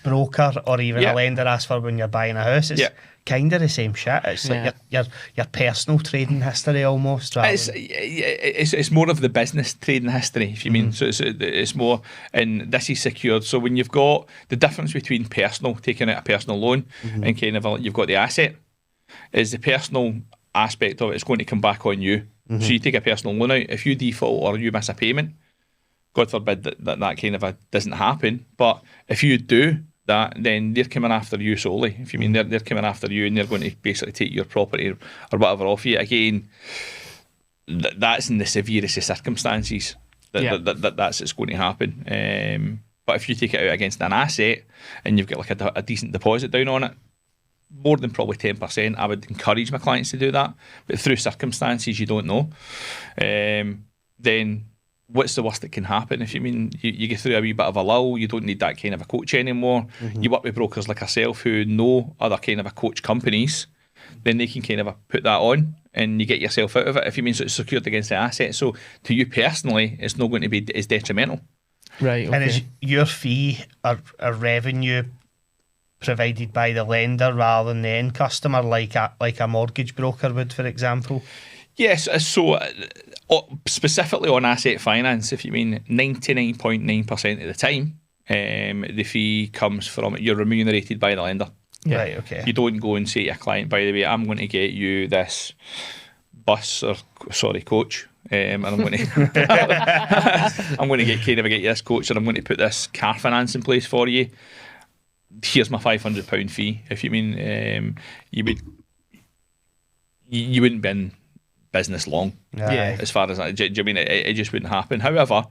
broker or even a lender asks for when you're buying a house, it's kind of the same shit. It's like your personal trading history almost. It's more of the business trading history, if you mean. So it's more, and this is secured. So when you've got the difference between personal, taking out a personal loan, and kind of you've got the asset, is the personal aspect of it is going to come back on you. So you take a personal loan out, if you default or you miss a payment, God forbid that kind of doesn't happen. But if you do that, then they're coming after you solely. If you mean they're coming after you, and they're going to basically take your property or whatever off you. Again, that's in the severest of circumstances that's it's going to happen. But if you take it out against an asset and you've got like a decent deposit down on it, more than probably 10%, I would encourage my clients to do that. But through circumstances you don't know, then what's the worst that can happen? If you mean you get through a wee bit of a lull, you don't need that kind of a coach anymore. You work with brokers like ourselves who know other kind of a coach companies, then they can kind of put that on and you get yourself out of it. If you mean, so it's secured against the asset. So to you personally, it's not going to be as detrimental. Right. Okay. And is your fee a revenue provided by the lender rather than the end customer, like a mortgage broker would, for example? Yes, so specifically on asset finance, if you mean 99.9% of the time, the fee comes from, you're remunerated by the lender. Yeah. Right, okay. You don't go and say to a client, by the way, I'm going to get you this coach, and I'm going to I'm going to get you this coach, and I'm going to put this car finance in place for you. Here's my £500 fee. If you mean, you wouldn't be in business long. Yeah. As far as that, do you mean it just wouldn't happen? However,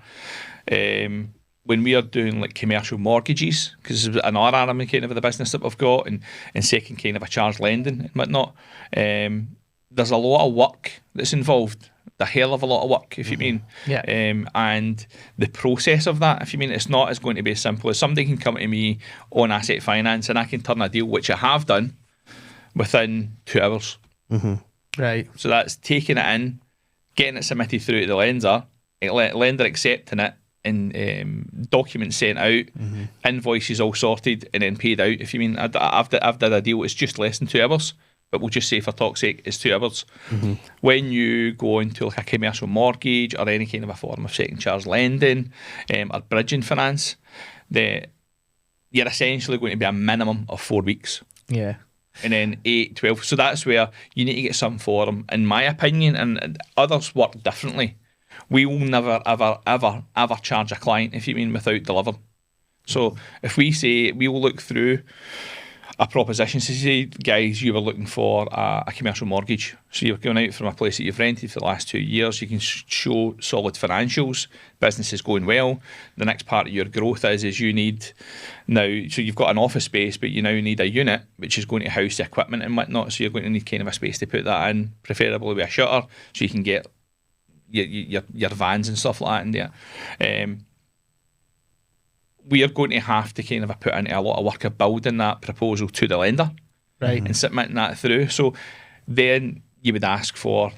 when we are doing like commercial mortgages, because it's another arm kind of the business that we've got, and second kind of a charge lending and whatnot, there's a lot of work that's involved. A hell of a lot of work, if you mean. Yeah. And the process of that, if you mean, it's not as going to be as simple as somebody can come to me on asset finance and I can turn a deal, which I have done, within 2 hours. Right. So that's taking it in, getting it submitted through to the lender, lender accepting it, and documents sent out, invoices all sorted, and then paid out. If you mean, I've done a deal, it's just less than 2 hours. But we'll just say for talk's sake, it's 2 hours. When you go into like a commercial mortgage or any kind of a form of second charge lending, or bridging finance, you're essentially going to be a minimum of 4 weeks. Yeah. And then 8, 12. So that's where you need to get some for them, in my opinion, and others work differently. We will never, ever, ever, ever charge a client, if you mean, without delivering. So if we say, we will look through a proposition to say, guys, you were looking for a commercial mortgage. So you're going out from a place that you've rented for the last 2 years. You can show solid financials. Business is going well. The next part of your growth is you need now, so you've got an office space, but you now need a unit, which is going to house the equipment and whatnot. So you're going to need kind of a space to put that in, preferably with a shutter, so you can get your vans and stuff like that in there. We are going to have to kind of put into a lot of work of building that proposal to the lender, right, and submitting that through. So then you would ask for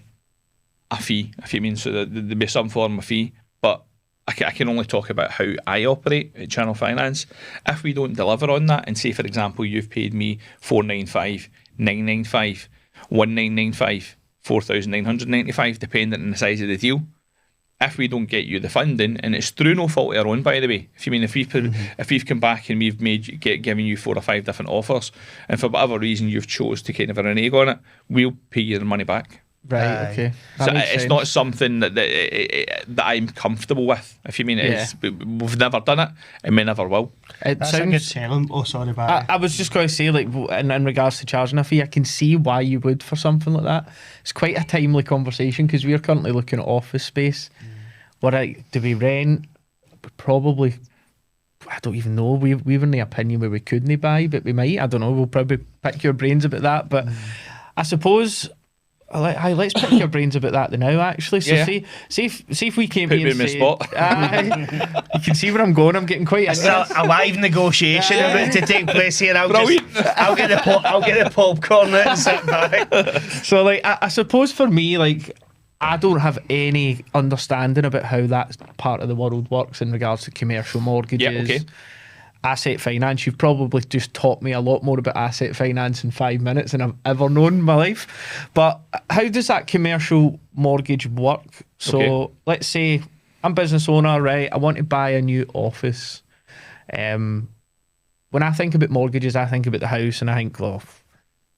a fee, if you mean, so there'd be some form of fee. But I can only talk about how I operate at Channel Finance. If we don't deliver on that, and say, for example, you've paid me $495, $995, $1995, $4,995, depending on the size of the deal, if we don't get you the funding, and it's through no fault of our own, by the way. If we've come back and we've given you 4 or 5 different offers, and for whatever reason you've chose to kind of renege on it, we'll pay you the money back. Right. Okay. So it's not something that I'm comfortable with. If you mean it, we've never done it, and we never will. That's a good selling. Oh, sorry, Barry. I was just going to say, like, in regards to charging a fee, I can see why you would for something like that. It's quite a timely conversation because we're currently looking at office space. Do we rent? Probably. I don't even know. We've in the opinion where we couldn't buy, but we might. I don't know. We'll probably pick your brains about that. But I suppose. Let's pick your brains about that now. Actually, so see if we came here and say, you can see where I'm going. I'm getting quite a live negotiation about to take place here. I'll get the popcorn out and sit back. So, like, I suppose for me, like, I don't have any understanding about how that part of the world works in regards to commercial mortgages. Yeah, okay. Asset finance. You've probably just taught me a lot more about asset finance in 5 minutes than I've ever known in my life. But how does that commercial mortgage work? So let's say I'm a business owner, right? I want to buy a new office. When I think about mortgages, I think about the house and I think,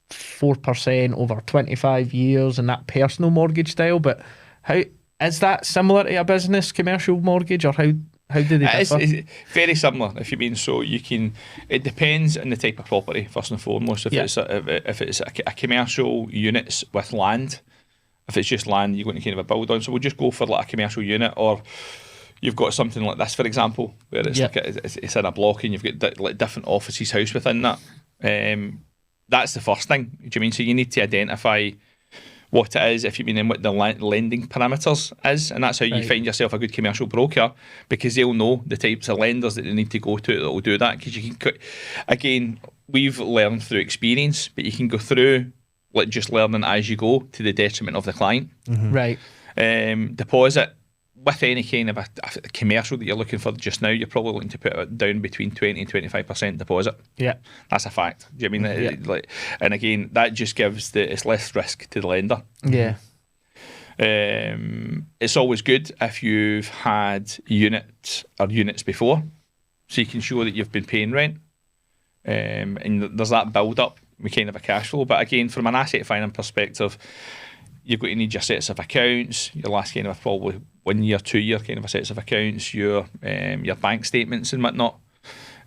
4% over 25 years and that personal mortgage style. But how is that similar to a business commercial mortgage, or how do they differ? It's very similar, if you mean. So you can. It depends on the type of property first and foremost. If it's a commercial units with land, if it's just land you're going to kind of build on. So we'll just go for like a commercial unit, or you've got something like this, for example, where it's it's in a block and you've got like different offices housed within that. That's the first thing. Do you mean? So you need to identify what it is, if you mean, and what the lending parameters is, and that's how you find yourself a good commercial broker, because they'll know the types of lenders that they need to go to that will do that. Because you can, again, we've learned through experience, but you can go through like just learning as you go to the detriment of the client. Right. Deposit with any kind of a commercial that you're looking for just now, you're probably looking to put it down between 20 and 25% deposit. Yeah, that's a fact. Do you mean like? And again, that just gives it's less risk to the lender. Yeah. It's always good if you've had units before, so you can show that you've been paying rent, and there's that build up with kind of a cash flow. But again, from an asset finance perspective, you're going to need your sets of accounts, your last kind of probably 1 year, 2 year kind of a sets of accounts, your bank statements and whatnot,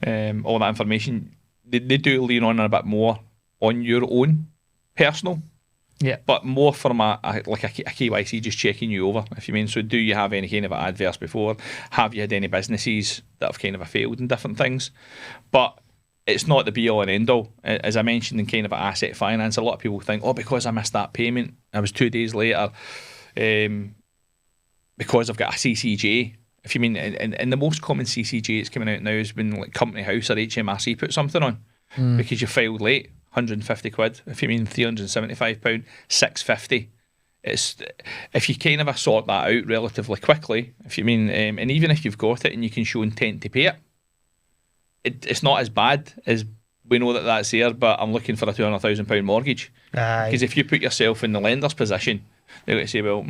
all that information. They do lean on a bit more on your own personal, but more from a KYC, just checking you over, if you mean. So do you have any kind of adverse before? Have you had any businesses that have kind of failed in different things? But it's not the be all and end all. As I mentioned in kind of asset finance, a lot of people think, because I missed that payment, I was 2 days later, because I've got a CCJ. If you mean, and the most common CCJ that's coming out now is when like Company House or HMRC put something on because you filed late, 150 quid. If you mean £375, 650. It's if you kind of sort that out relatively quickly. If you mean, and even if you've got it and you can show intent to pay it, it's not as bad as we know that's there. But I'm looking for a £200,000 mortgage, because if you put yourself in the lender's position, they're going to say, well,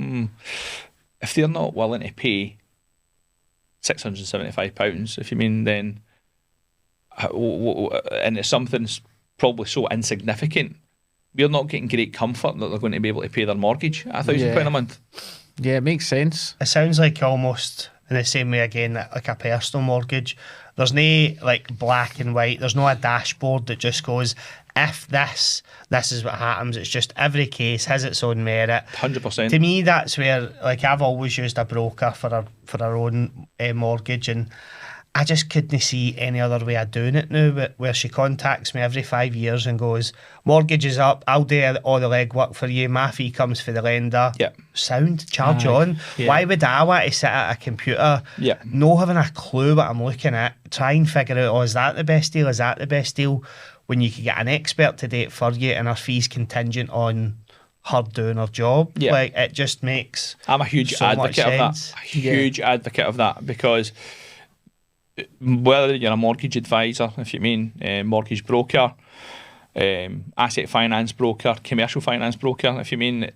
if they're not willing to pay £675, if you mean, then and it's something probably so insignificant, we're not getting great comfort that they're going to be able to pay their mortgage at £1,000 a month. Yeah, it makes sense. It sounds like almost in the same way again, like a personal mortgage. There's no like black and white. There's no a dashboard that just goes, if this is what happens. It's just every case has its own merit. 100%. To me, that's where, like, I've always used a broker for our own mortgage, and I just couldn't see any other way of doing it now, but where she contacts me every 5 years and goes, mortgage is up, I'll do all the legwork for you, my fee comes for the lender. Yep. Sound, charge on. Yeah. Why would I want to sit at a computer, no having a clue what I'm looking at, try and figure out, is that the best deal, is that the best deal, when you could get an expert to do it for you and her fees contingent on her doing her job. Yeah. Like, it just makes I'm a huge advocate of that. A huge advocate of that, because whether you're a mortgage advisor, if you mean mortgage broker, asset finance broker, commercial finance broker, if you mean,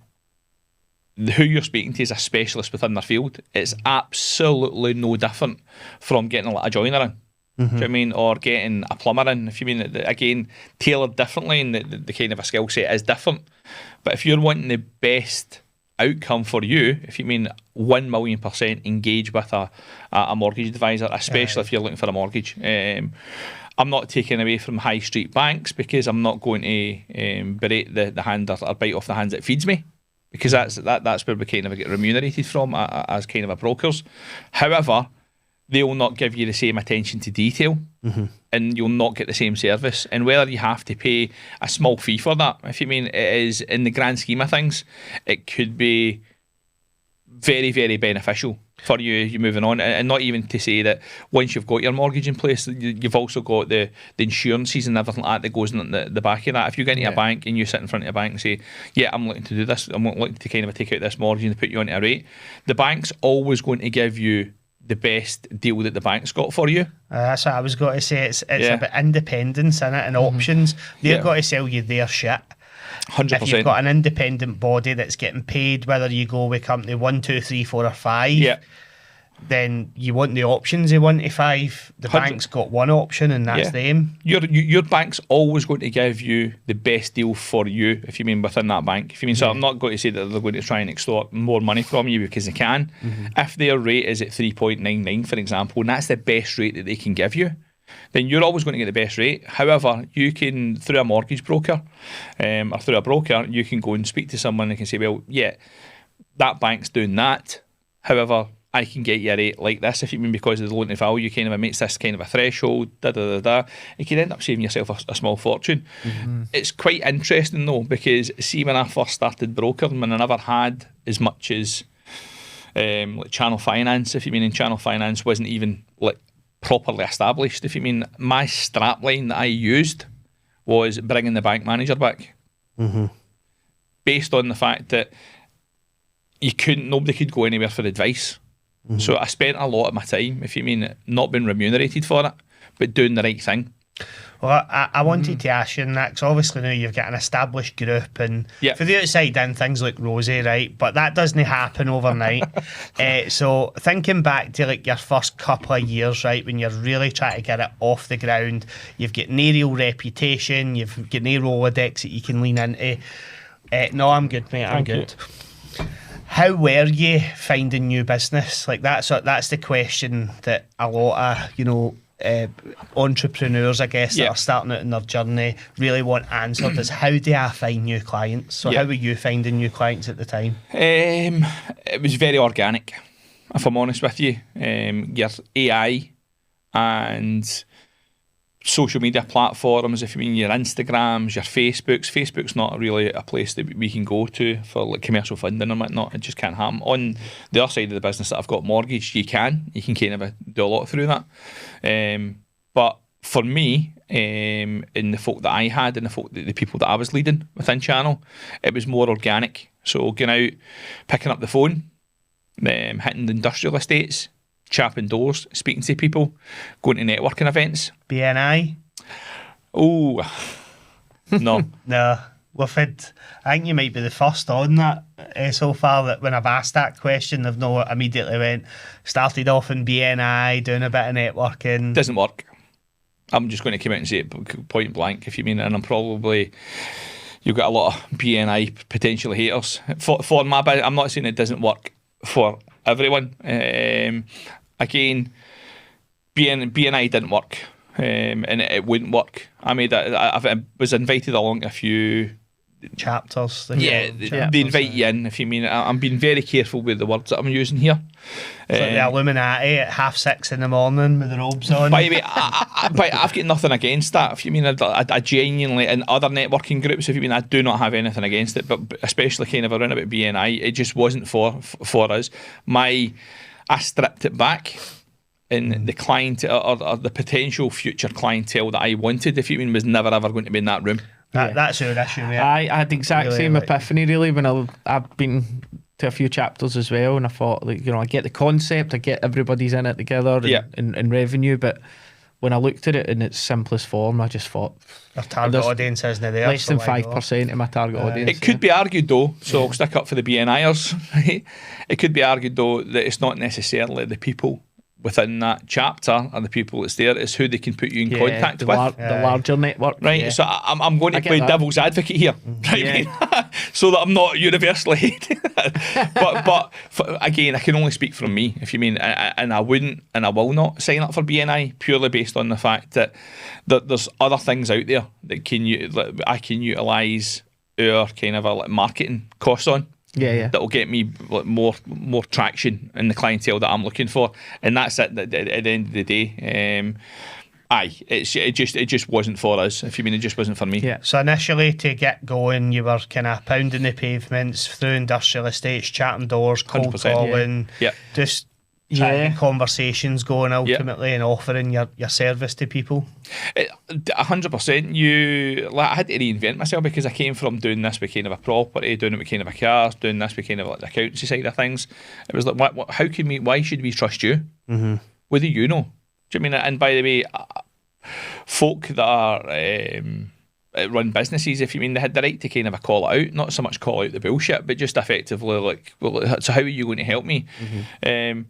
who you're speaking to is a specialist within their field. It's absolutely no different from getting a joiner in. Do you know what I mean? Or getting a plumber in. If you mean, again, tailored differently, and the kind of a skill set is different. But if you're wanting the best outcome for you, if you mean 1,000,000% engage with a mortgage advisor, especially if you're looking for a mortgage. I'm not taking away from high street banks, because I'm not going to berate the hand or bite off the hands that feeds me, because that's where we kind of get remunerated from as kind of a brokers. However, they will not give you the same attention to detail, and you'll not get the same service. And whether you have to pay a small fee for that, if you mean, it is, in the grand scheme of things, it could be very, very beneficial for you moving on. And not even to say that once you've got your mortgage in place, you've also got the insurances and everything like that goes in the back of that. If you get into a bank and you sit in front of a bank and say, yeah, I'm looking to do this, I'm looking to kind of take out this mortgage and put you onto a rate, the bank's always going to give you the best deal that the bank's got for you. That's what I was going to say. It's about independence in it and options. They've got to sell you their shit. 100%. If you've got an independent body that's getting paid, whether you go with company 1, 2, 3, 4 or 5, then you want the options of 1 to 5. The bank's got one option, and that's them. Your bank's always going to give you the best deal for you, if you mean within that bank. If you mean, so I'm not going to say that they're going to try and extort more money from you, because they can. If their rate is at 3.99, for example, and that's the best rate that they can give you, then you're always going to get the best rate. However, you can, through a mortgage broker or through a broker, you can go and speak to someone and can say, well, yeah, that bank's doing that. However, I can get you a rate like this, if you mean, because of the loan to value kind of meets this kind of a threshold, You could end up saving yourself a small fortune. It's quite interesting though, because see, when I first started brokering, when I never had as much as like channel finance, if you mean, in channel finance wasn't even like properly established. If you mean, my strap line that I used was bringing the bank manager back, based on the fact that nobody could go anywhere for advice. So I spent a lot of my time, if you mean, not being remunerated for it, but doing the right thing. Well, I wanted to ask you that, because obviously now you've got an established group, and for the outside in, things look rosy, right? But that doesn't happen overnight. So thinking back to like your first couple of years, right, when you're really trying to get it off the ground, you've got no real reputation, you've got no Rolodex that you can lean into. No, I'm good, mate. I'm good. How were you finding new business? Like that's the question that a lot of entrepreneurs, I guess, that are starting out in their journey really want answered is, how do I find new clients? So how were you finding new clients at the time? It was very organic, if I'm honest with you. Your AI and social media platforms, if you mean your Instagrams, your Facebook's not really a place that we can go to for like commercial funding and whatnot. It just can't happen. On the other side of the business that I've got mortgaged, you can kind of do a lot through that. But for me, in the folk that I had and the people that I was leading within channel, it was more organic. So going out, picking up the phone, hitting the industrial estates, chapping doors, speaking to people, going to networking events. BNI? Oh, no. No. I think you might be the first on that so far, that when I've asked that question, they've not immediately started off in BNI, doing a bit of networking. Doesn't work. I'm just going to come out and say it point blank, if you mean, and you've got a lot of BNI potential haters. For my business, I'm not saying it doesn't work for everyone. Again, BNI didn't work, and it wouldn't work. I was invited along a few chapters. They invite you in, if you mean. I'm being very careful with the words that I'm using here. It's like the Illuminati at 6:30 in the morning with the robes on. But anyway, I've got nothing against that. If you mean, I genuinely, in other networking groups, if you mean, I do not have anything against it, but especially kind of around about BNI, it just wasn't for us. I stripped it back, and the client or the potential future clientele that I wanted, if you mean, was never ever going to be in that room. That's your issue, mate. I had the exact same epiphany, really, when I've been to a few chapters as well, and I thought, like, I get the concept, I get everybody's in it together, and revenue, but when I looked at it in its simplest form, I just thought Your target there's audience isn't there. less so than why not? 5% of my target audience. It could be argued though, so I'll stick up for the BNIers, right? It could be argued though that it's not necessarily the people within that chapter or the people that's there, it's who they can put you in contact with. The larger network. Right, yeah. so I'm going to I get play that. devil's advocate here, right? So that I'm not universally hated. but again, I can only speak from me, if you mean, and I wouldn't and I will not sign up for BNI purely based on the fact that there's other things out there that I can utilise our kind of like marketing costs on. Yeah. That will get me like, more traction in the clientele that I'm looking for, and that's it. At the end of the day, it just wasn't for us. If you mean, it just wasn't for me. Yeah. So initially, to get going, you were kind of pounding the pavements through industrial estates, chatting doors, cold 100%, calling, yeah. just trying to Yeah. get conversations going ultimately and offering your service to people. 100%. I had to reinvent myself because I came from doing this with kind of a property, doing it with kind of a car, doing this with kind of like the accountancy side of things. It was like, why should we trust you? Mm-hmm. What do you know? Do you mean? And by the way, folk that are run businesses, if you mean, they had the right to kind of call it out, not so much call out the bullshit, but just effectively like, well, so how are you going to help me? Mm-hmm.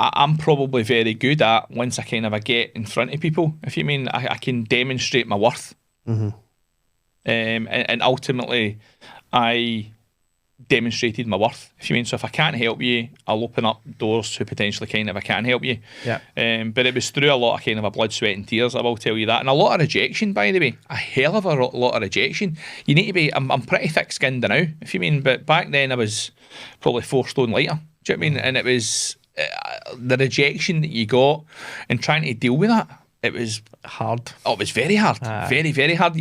I'm probably very good at, once I kind of get in front of people, if you mean, I can demonstrate my worth. Mm-hmm. And ultimately, I demonstrated my worth, if you mean. So if I can't help you, I'll open up doors to potentially kind of I can help you. Yeah. But it was through a lot of kind of a blood, sweat and tears, I will tell you that. And a lot of rejection, by the way. A hell of a lot of rejection. You need to be, I'm pretty thick-skinned now, if you mean. But back then I was probably 4 stone lighter. Do you know what I mean? And it was the rejection that you got and trying to deal with that. It was hard. Oh, it was very hard. Very, very hard.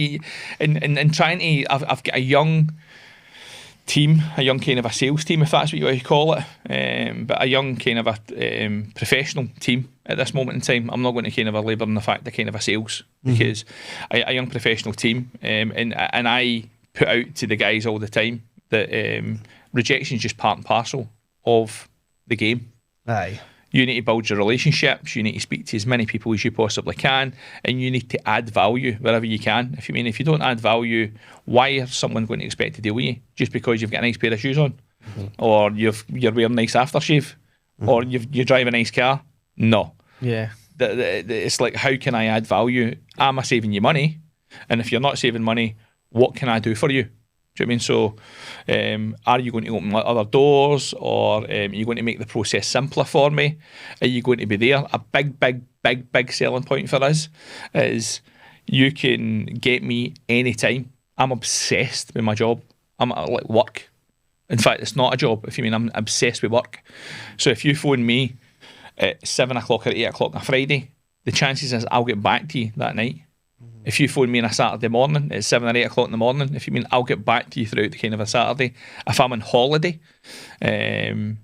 And trying to, I've got a young team, a young kind of a sales team, if that's what you want to call it, but a young kind of a professional team at this moment in time. I'm not going to kind of labour on the fact that kind of a sales, because a young professional team, and I put out to the guys all the time that rejection is just part and parcel of the game. Aye. You need to build your relationships, you need to speak to as many people as you possibly can, and you need to add value wherever you can. If you don't add value, why is someone going to expect to deal with you? Just because you've got a nice pair of shoes on, or you're wearing nice aftershave, or you drive a nice car? No. Yeah. It's like, how can I add value? Am I saving you money? And if you're not saving money, what can I do for you? Do you know what I mean? So, are you going to open other doors, or are you going to make the process simpler for me? Are you going to be there? A big selling point for us is you can get me anytime. I'm obsessed with my job. I'm like work. In fact, it's not a job. If you mean, I'm obsessed with work. So if you phone me at 7 o'clock or 8 o'clock on a Friday, the chances is I'll get back to you that night. If you phone me on a Saturday morning at 7 or 8 o'clock in the morning, if you mean, I'll get back to you throughout the kind of a Saturday. If I'm on holiday, and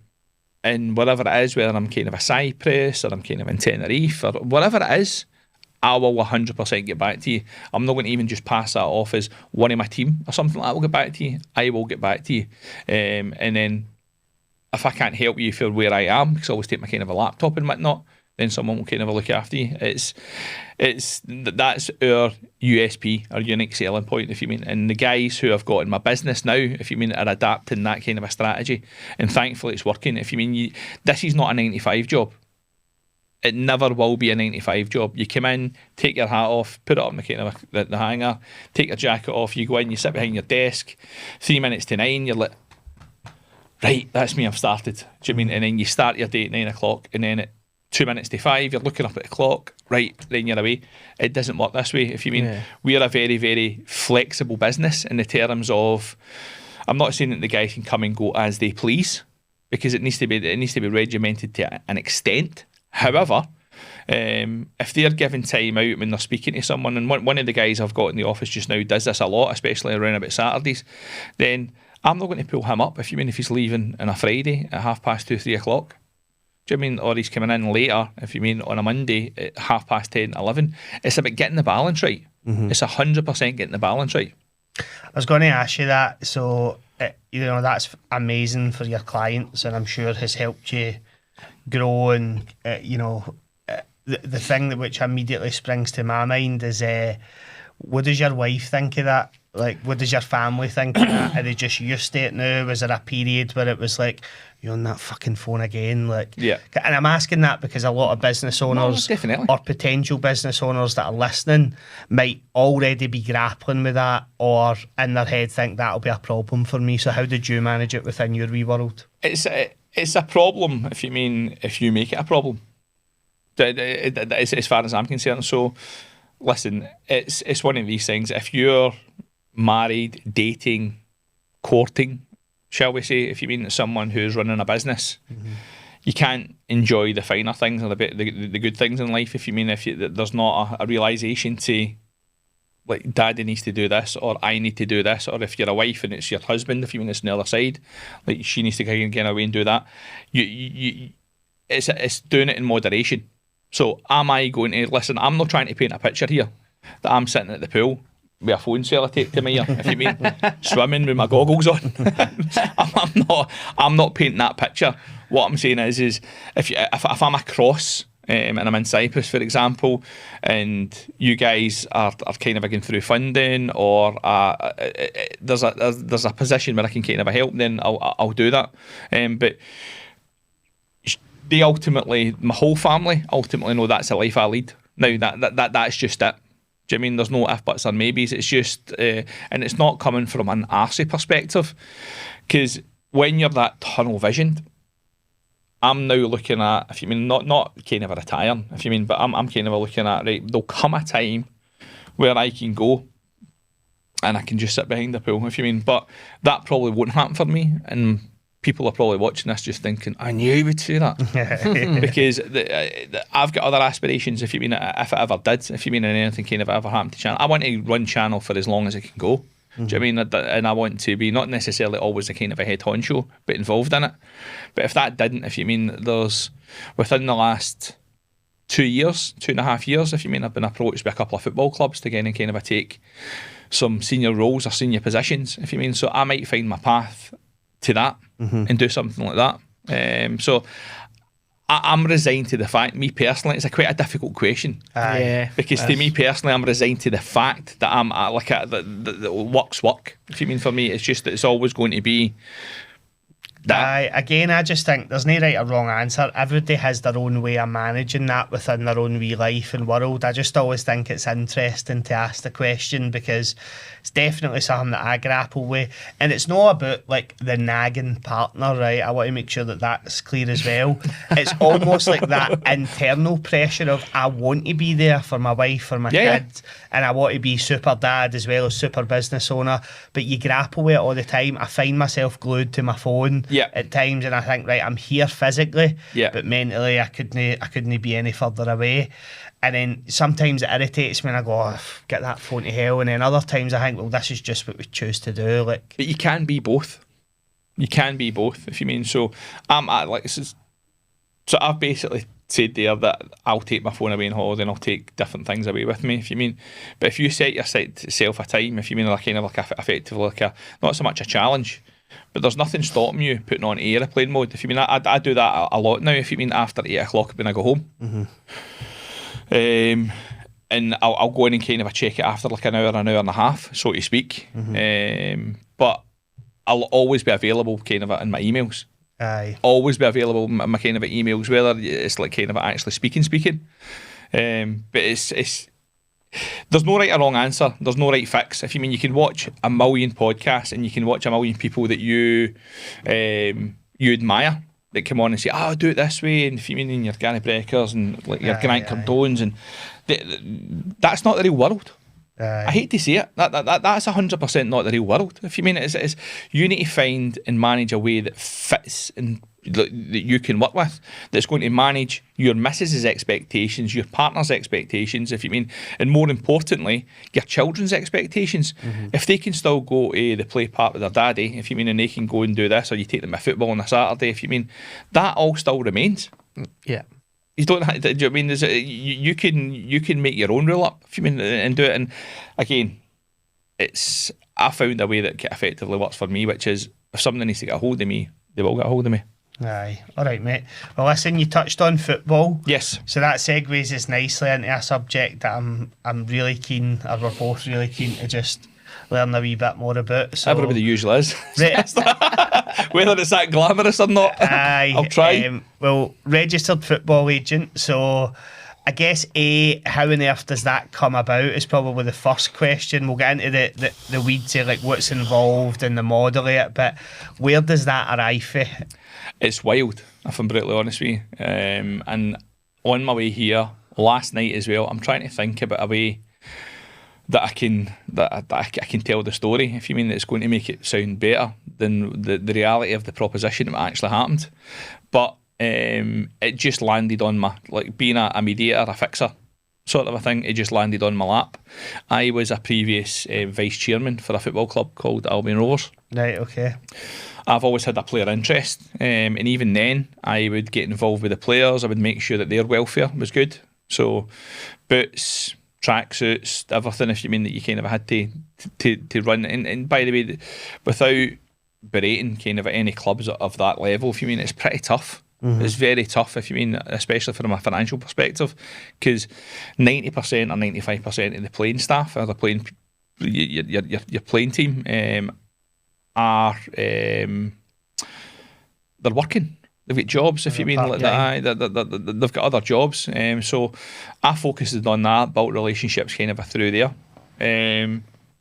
whatever it is, whether I'm kind of a Cyprus or I'm kind of in Tenerife or whatever it is, I will 100% get back to you. I'm not going to even just pass that off as one of my team or something like that will get back to you. I will get back to you. And then if I can't help you for where I am, because I always take my kind of a laptop and whatnot, then someone will kind of look after you. That's our USP, our unique selling point, if you mean. And the guys who I've got in my business now, if you mean, are adapting that kind of a strategy. And thankfully it's working. If you mean, this is not a 9-to-5 job. It never will be a 9-to-5 job. You come in, take your hat off, put it on the kind of the hanger, take your jacket off, you go in, you sit behind your desk, 3 minutes to 9, you're like, right, that's me, I've started. Do you know what I mean? And then you start your day at 9 o'clock, and then at 2 minutes to 5, you're looking up at the clock, right, then you're away. It doesn't work this way. If you mean, we're a very, very flexible business in the terms of, I'm not saying that the guys can come and go as they please, because it needs to be regimented to an extent. However, if they're given time out when they're speaking to someone, and one of the guys I've got in the office just now does this a lot, especially around about Saturdays, then I'm not going to pull him up if he's leaving on a Friday at 2:30, 3 o'clock. Do you know what I mean? Or he's coming in later, if you mean, on a Monday at 10:30, 11. It's about getting the balance right. It's 100% getting the balance right. I was going to ask you that. So, that's amazing for your clients, and I'm sure has helped you grow and, the thing that which immediately springs to my mind is what does your wife think of that? Like, what does your family think of that? Are they just used to it now? Was there a period where it was like, you're on that fucking phone again? Like, Yeah. And I'm asking that because a lot of business owners definitely. or potential business owners that are listening might already be grappling with that, or in their head think that'll be a problem for me. So how did you manage it within your wee world? It's a problem if you make it a problem. As far as I'm concerned. So, listen, it's one of these things. If you're married, dating, courting, shall we say, if you mean someone who's running a business, you can't enjoy the finer things or the good things in life if there's not a realisation to, like, daddy needs to do this, or I need to do this, or if you're a wife and it's your husband, if you mean it's on the other side, like, she needs to get away and do that. It's doing it in moderation. So am I going to listen? I'm not trying to paint a picture here that I'm sitting at the pool with a phone sellotape to my ear, if you mean, swimming with my goggles on. I'm not painting that picture. What I'm saying is if I'm across and I'm in Cyprus, for example, and you guys are kind of going through funding, or there's a position where I can kind of help, then I'll do that. But they ultimately, my whole family ultimately know that's the life I lead. Now that's just it. Do you know what I mean? There's no if, buts, or maybes. It's just, and it's not coming from an arsey perspective, because when you're that tunnel visioned, I'm now looking at, if you mean, not kind of a retire, if you mean, but I'm kind of looking at, right, there'll come a time where I can go and I can just sit behind the pool, if you mean, but that probably won't happen for me, and people are probably watching this just thinking, I knew you would say that. Because I've got other aspirations, if you mean, if it ever did, if you mean, and anything kind of ever happened to channel. I want to run channel for as long as it can go. Do you know what I mean? And I want to be not necessarily always a kind of a head honcho, but involved in it. But if that didn't, if you mean, there's, within the last 2.5 years, if you mean, I've been approached by a couple of football clubs to get in kind of take some senior roles or senior positions, if you mean. So I might find my path to that and do something like that. So I'm resigned to the fact, me personally, it's quite a difficult question. Because to me personally, I'm resigned to the fact that I'm like the work's work. If you mean, for me, it's just that it's always going to be that. Again, I just think there's no right or wrong answer. Everybody has their own way of managing that within their own wee life and world. I just always think it's interesting to ask the question, because it's definitely something that I grapple with. And it's not about like the nagging partner, right? I want to make sure that that's clear as well. It's almost like that internal pressure of, I want to be there for my wife, for my kids, and I want to be super dad as well as super business owner. But you grapple with it all the time. I find myself glued to my phone at times, and I think, right, I'm here physically, but mentally I couldn't be any further away. And then sometimes it irritates me and I go, oh, get that phone to hell. And then other times I think, well, this is just what we choose to do. Like, but you can be both. You can be both, if you mean. So so I've basically said there that I'll take my phone away on holiday and I'll take different things away with me, if you mean. But if you set yourself a time, if you mean, like kind of like effectively like not so much a challenge, but there's nothing stopping you putting on airplane mode. If you mean, I do that a lot now. If you mean, after 8 o'clock when I go home, and I'll go in and kind of check it after like an hour and a half, so to speak. But I'll always be available kind of in my emails. Always be available in my kind of emails, whether it's like kind of actually speaking. But it's there's no right or wrong answer. There's no right fix. If you mean, you can watch a million podcasts and you can watch a million people that you admire that come on and say, oh, do it this way, and if you mean in your Gary Breckers and like your Grant Cardones, and that's not the real world. I hate to say it. That's 100% not the real world. If you mean, it's you need to find and manage a way that fits and that you can work with, that's going to manage your missus's expectations, your partner's expectations, if you mean, and more importantly, your children's expectations. If they can still go to the play park with their daddy, if you mean, and they can go and do this, or you take them to football on a Saturday, if you mean, that all still remains. You don't have to, do you know what I mean? You can make your own rule up, if you mean, and do it. And again, I found a way that effectively works for me, which is if somebody needs to get a hold of me, they will get a hold of me. Aye. All right, mate. Well, listen, you touched on football. Yes. So that segues us nicely into a subject that I'm really keen, or we're both really keen to just learn a wee bit more about. So, Everybody usually is. Right. Whether it's that glamorous or not, Aye. I'll try. Well, registered football agent. So I guess how on earth does that come about is probably the first question. We'll get into the weeds of like what's involved and the model of it, but where does that arrive from? It's wild, if I'm brutally honest with you. And on my way here last night as well, I'm trying to think about a way that I can tell the story, if you mean that it's going to make it sound better than the reality of the proposition that actually happened. But it just landed on my, like being a mediator, a fixer sort of a thing, it just landed on my lap. I was a previous vice chairman for a football club called Albion Rovers. Right, okay. I've always had a player interest, and even then I would get involved with the players. I would make sure that their welfare was good. So boots, tracksuits, everything, if you mean that you kind of had to run. And by the way, without berating kind of any clubs of that level, if you mean, it's pretty tough. Mm-hmm. It's very tough, if you mean, especially from a financial perspective, because 90% or 95% of the playing staff or the playing your playing team are they're working. They've got jobs, if you mean like that. They've got other jobs. So I focused on that, built relationships kind of through there.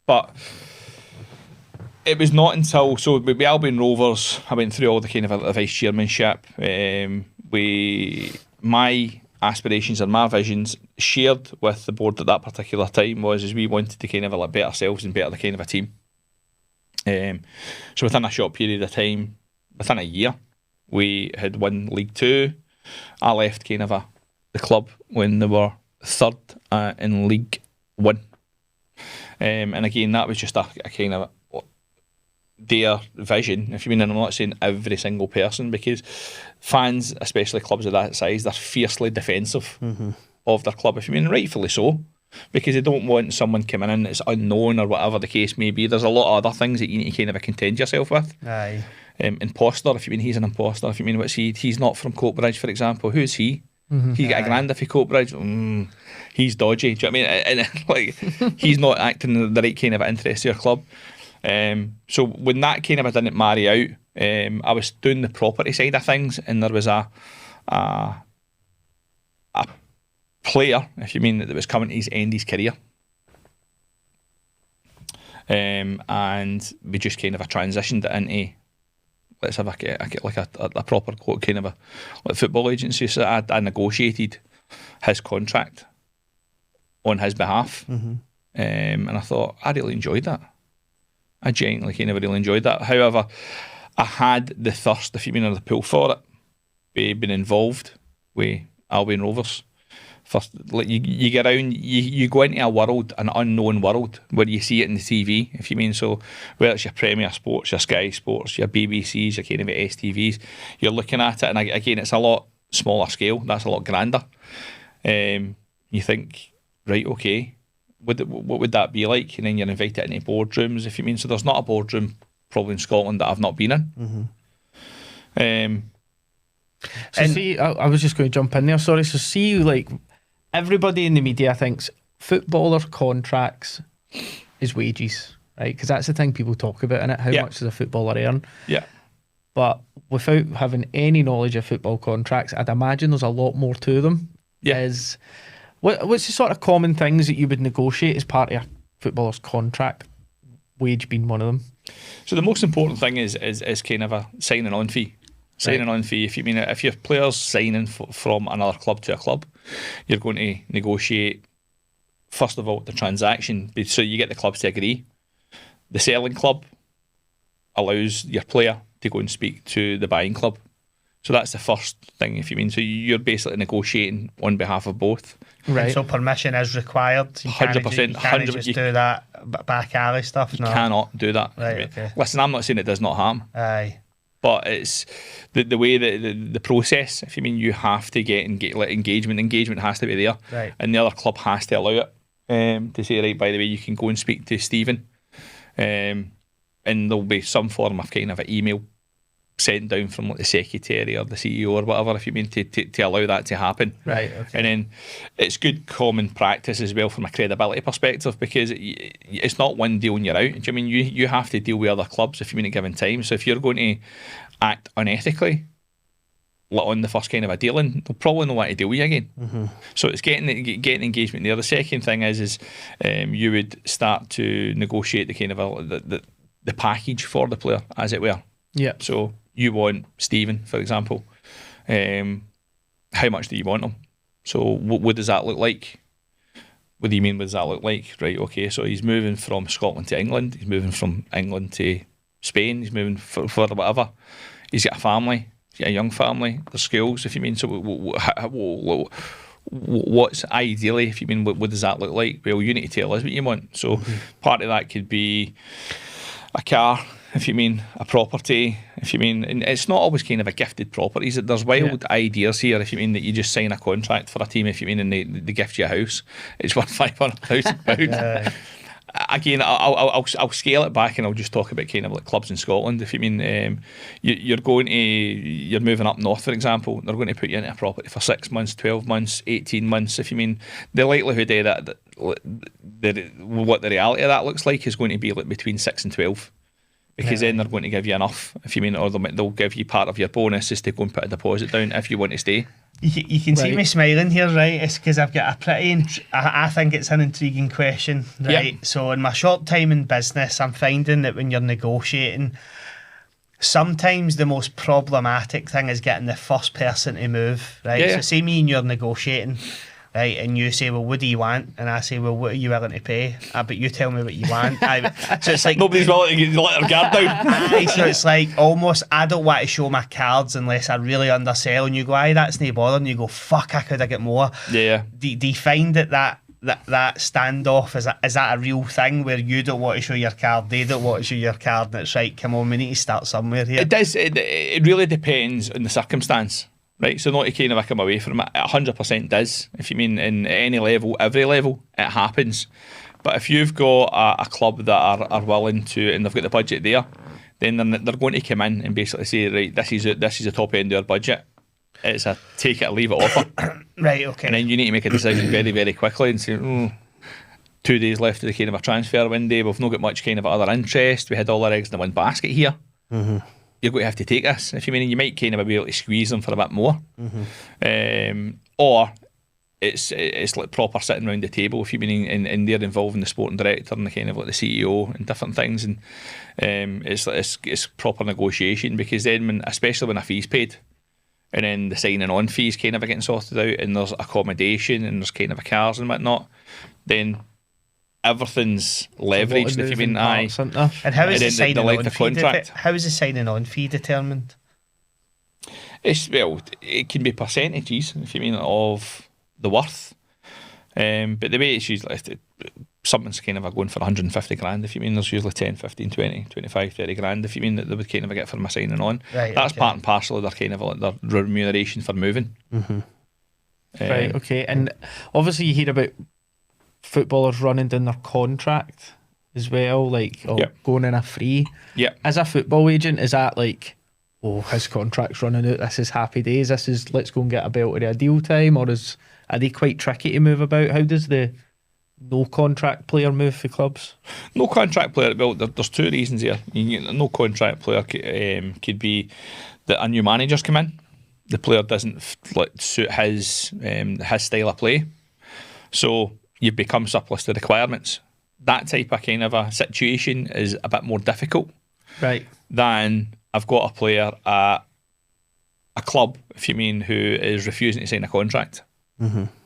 But it was not until, so with Albion Rovers, I went through all the kind of a vice chairmanship. My aspirations and my visions shared with the board at that particular time was we wanted to kind of like better ourselves and better the kind of a team. So within a short period of time, within a year, we had won League Two. I left kind of the club when they were third in League One. And again, that was just a kind of their vision, if you mean, and I'm not saying every single person, because fans, especially clubs of that size, they're fiercely defensive of their club, if you mean, rightfully so, because they don't want someone coming in that's unknown or whatever the case may be. There's a lot of other things that you need to kind of contend yourself with. Aye. Imposter, if you mean, he's an imposter. If you mean, what's he's not from Coatbridge, for example. Who's he? He's got a grand if he Coatbridge. He's dodgy. Do you know what I mean? And like, he's not acting the right kind of interest to your club. So when that kind of didn't marry out, I was doing the property side of things, and there was a player, if you mean, that was coming to his end of his career. And we just kind of transitioned it into, let's have a proper quote, kind of a football agency. So I negotiated his contract on his behalf, and I thought I really enjoyed that. I genuinely kind of really enjoyed that. However, I had the thirst, if you mean, or the pull for it, being involved with Albion Rovers. First, like you get around, you go into a world, an unknown world, where you see it in the TV, if you mean. So whether it's your Premier Sports, your Sky Sports, your BBCs, your kind of STVs, you're looking at it, and again, it's a lot smaller scale. That's a lot grander. You think, right, okay, what would that be like? And then you're invited into boardrooms, if you mean. So there's not a boardroom probably in Scotland that I've not been in. So see, I was just going to jump in there, sorry. So see, like, everybody in the media thinks footballer contracts is wages, right? Because that's the thing people talk about in it, how much does a footballer earn? Yeah. But without having any knowledge of football contracts, I'd imagine there's a lot more to them. Yeah. What's the sort of common things that you would negotiate as part of a footballer's contract, wage being one of them? So the most important thing is kind of a signing on fee. Signing on fee, if you mean, if your player's signing from another club to a club, you're going to negotiate, first of all, the transaction, so you get the clubs to agree. The selling club allows your player to go and speak to the buying club. So that's the first thing, if you mean. So you're basically negotiating on behalf of both. Right. And so permission is required. 100%. You can't just do that back alley stuff. No. You cannot do that. Right. Okay. Listen, I'm not saying it does not harm. Aye. But it's the way that the process, if you mean, you have to get engagement. Engagement has to be there. Right. And the other club has to allow it. To say, right, by the way, you can go and speak to Stephen. And there'll be some form of kind of an email sent down from like the secretary or the CEO or whatever, if you mean, to allow that to happen. Right, okay. And then it's good common practice as well from a credibility perspective, because it's not one deal and you're out. Do you mean you have to deal with other clubs if you mean at a given time? So if you're going to act unethically on the first kind of a dealing, they'll probably not want to deal with you again. So it's getting engagement there. The second thing is you would start to negotiate the kind of the package for the player, as it were. Yeah. So you want Stephen, for example. How much do you want him? So what does that look like? What do you mean, what does that look like? Right, okay, so he's moving from Scotland to England. He's moving from England to Spain. He's moving for whatever. He's got a family. He's got a young family. There's schools, if you mean. So what's ideally, if you mean, what does that look like? Well, you need to tell us what you want. So part of that could be a car, if you mean, a property, if you mean, and it's not always kind of a gifted properties. There's wild ideas here, if you mean, that you just sign a contract for a team, if you mean, and they gift you a house. It's worth £500,000. Again, I'll scale it back and I'll just talk about kind of like clubs in Scotland. If you mean, you're moving up north, for example, they're going to put you into a property for 6 months, 12 months, 18 months. If you mean, the likelihood of that, what the reality of that looks like is going to be like between 6 and 12. Because then they're going to give you enough, if you mean, or they'll give you part of your bonus is to go and put a deposit down if you want to stay. You can see me smiling here, right? It's because I've got a pretty, I think it's an intriguing question, right? Yep. So in my short time in business, I'm finding that when you're negotiating, sometimes the most problematic thing is getting the first person to move, right? Yeah. So say me and you're negotiating, right, and you say, well, what do you want? And I say, well, what are you willing to pay? But you tell me what you want. So it's like Nobody's willing to let their guard down. aye, so it's like almost, I don't want to show my cards unless I really undersell. And you go, aye, that's no bother. And you go, fuck, I could have got more. Yeah. Do you find that standoff, is that a real thing where you don't want to show your card, they don't want to show your card, and it's right, come on, we need to start somewhere here? It does. It really depends on the circumstance. Right, so not to kind of come away from it, 100% does. If you mean in any level, every level, it happens. But if you've got a club that are willing to, and they've got the budget there, then they're going to come in and basically say, right, this is the top end of our budget. It's a take it or leave it offer. Right, okay. And then you need to make a decision very, very quickly and say, 2 days left of the kind of a transfer window. We've not got much kind of other interest. We had all our eggs in the one basket here. Mm-hmm. You're going to have to take this. If you mean, you might kind of be able to squeeze them for a bit more, or it's like proper sitting around the table. If you mean, and they're involving the sporting director and the kind of like the CEO and different things, and it's proper negotiation, because then especially when a fee's paid, and then the signing on fees kind of are getting sorted out, and there's accommodation and there's kind of a cars and whatnot, then everything's leveraged, if you mean. Aye. And how is the signing on fee? Contract. How is the signing on fee determined? It can be percentages, if you mean, of the worth. But the way it's usually, something's kind of going for 150 grand, if you mean, there's usually 10, 15, 20, 25, 30 grand, if you mean, that they would kind of get from a signing on. Right, that's okay. part and parcel of their kind of like their remuneration for moving. Mm-hmm. Right, okay. And obviously you hear about footballers running down their contract as well, like going in a free. Yeah. As a football agent, is that like, oh, his contract's running out, this is happy days, this is let's go and get a belt or a deal time, or are they quite tricky to move about? How does the no contract player move for clubs? No contract player, well, there's two reasons here. No contract player could be that a new manager's come in, the player doesn't suit his style of play, so you've become surplus to requirements. That type of kind of a situation is a bit more difficult, right, than I've got a player at a club, if you mean, who is refusing to sign a contract,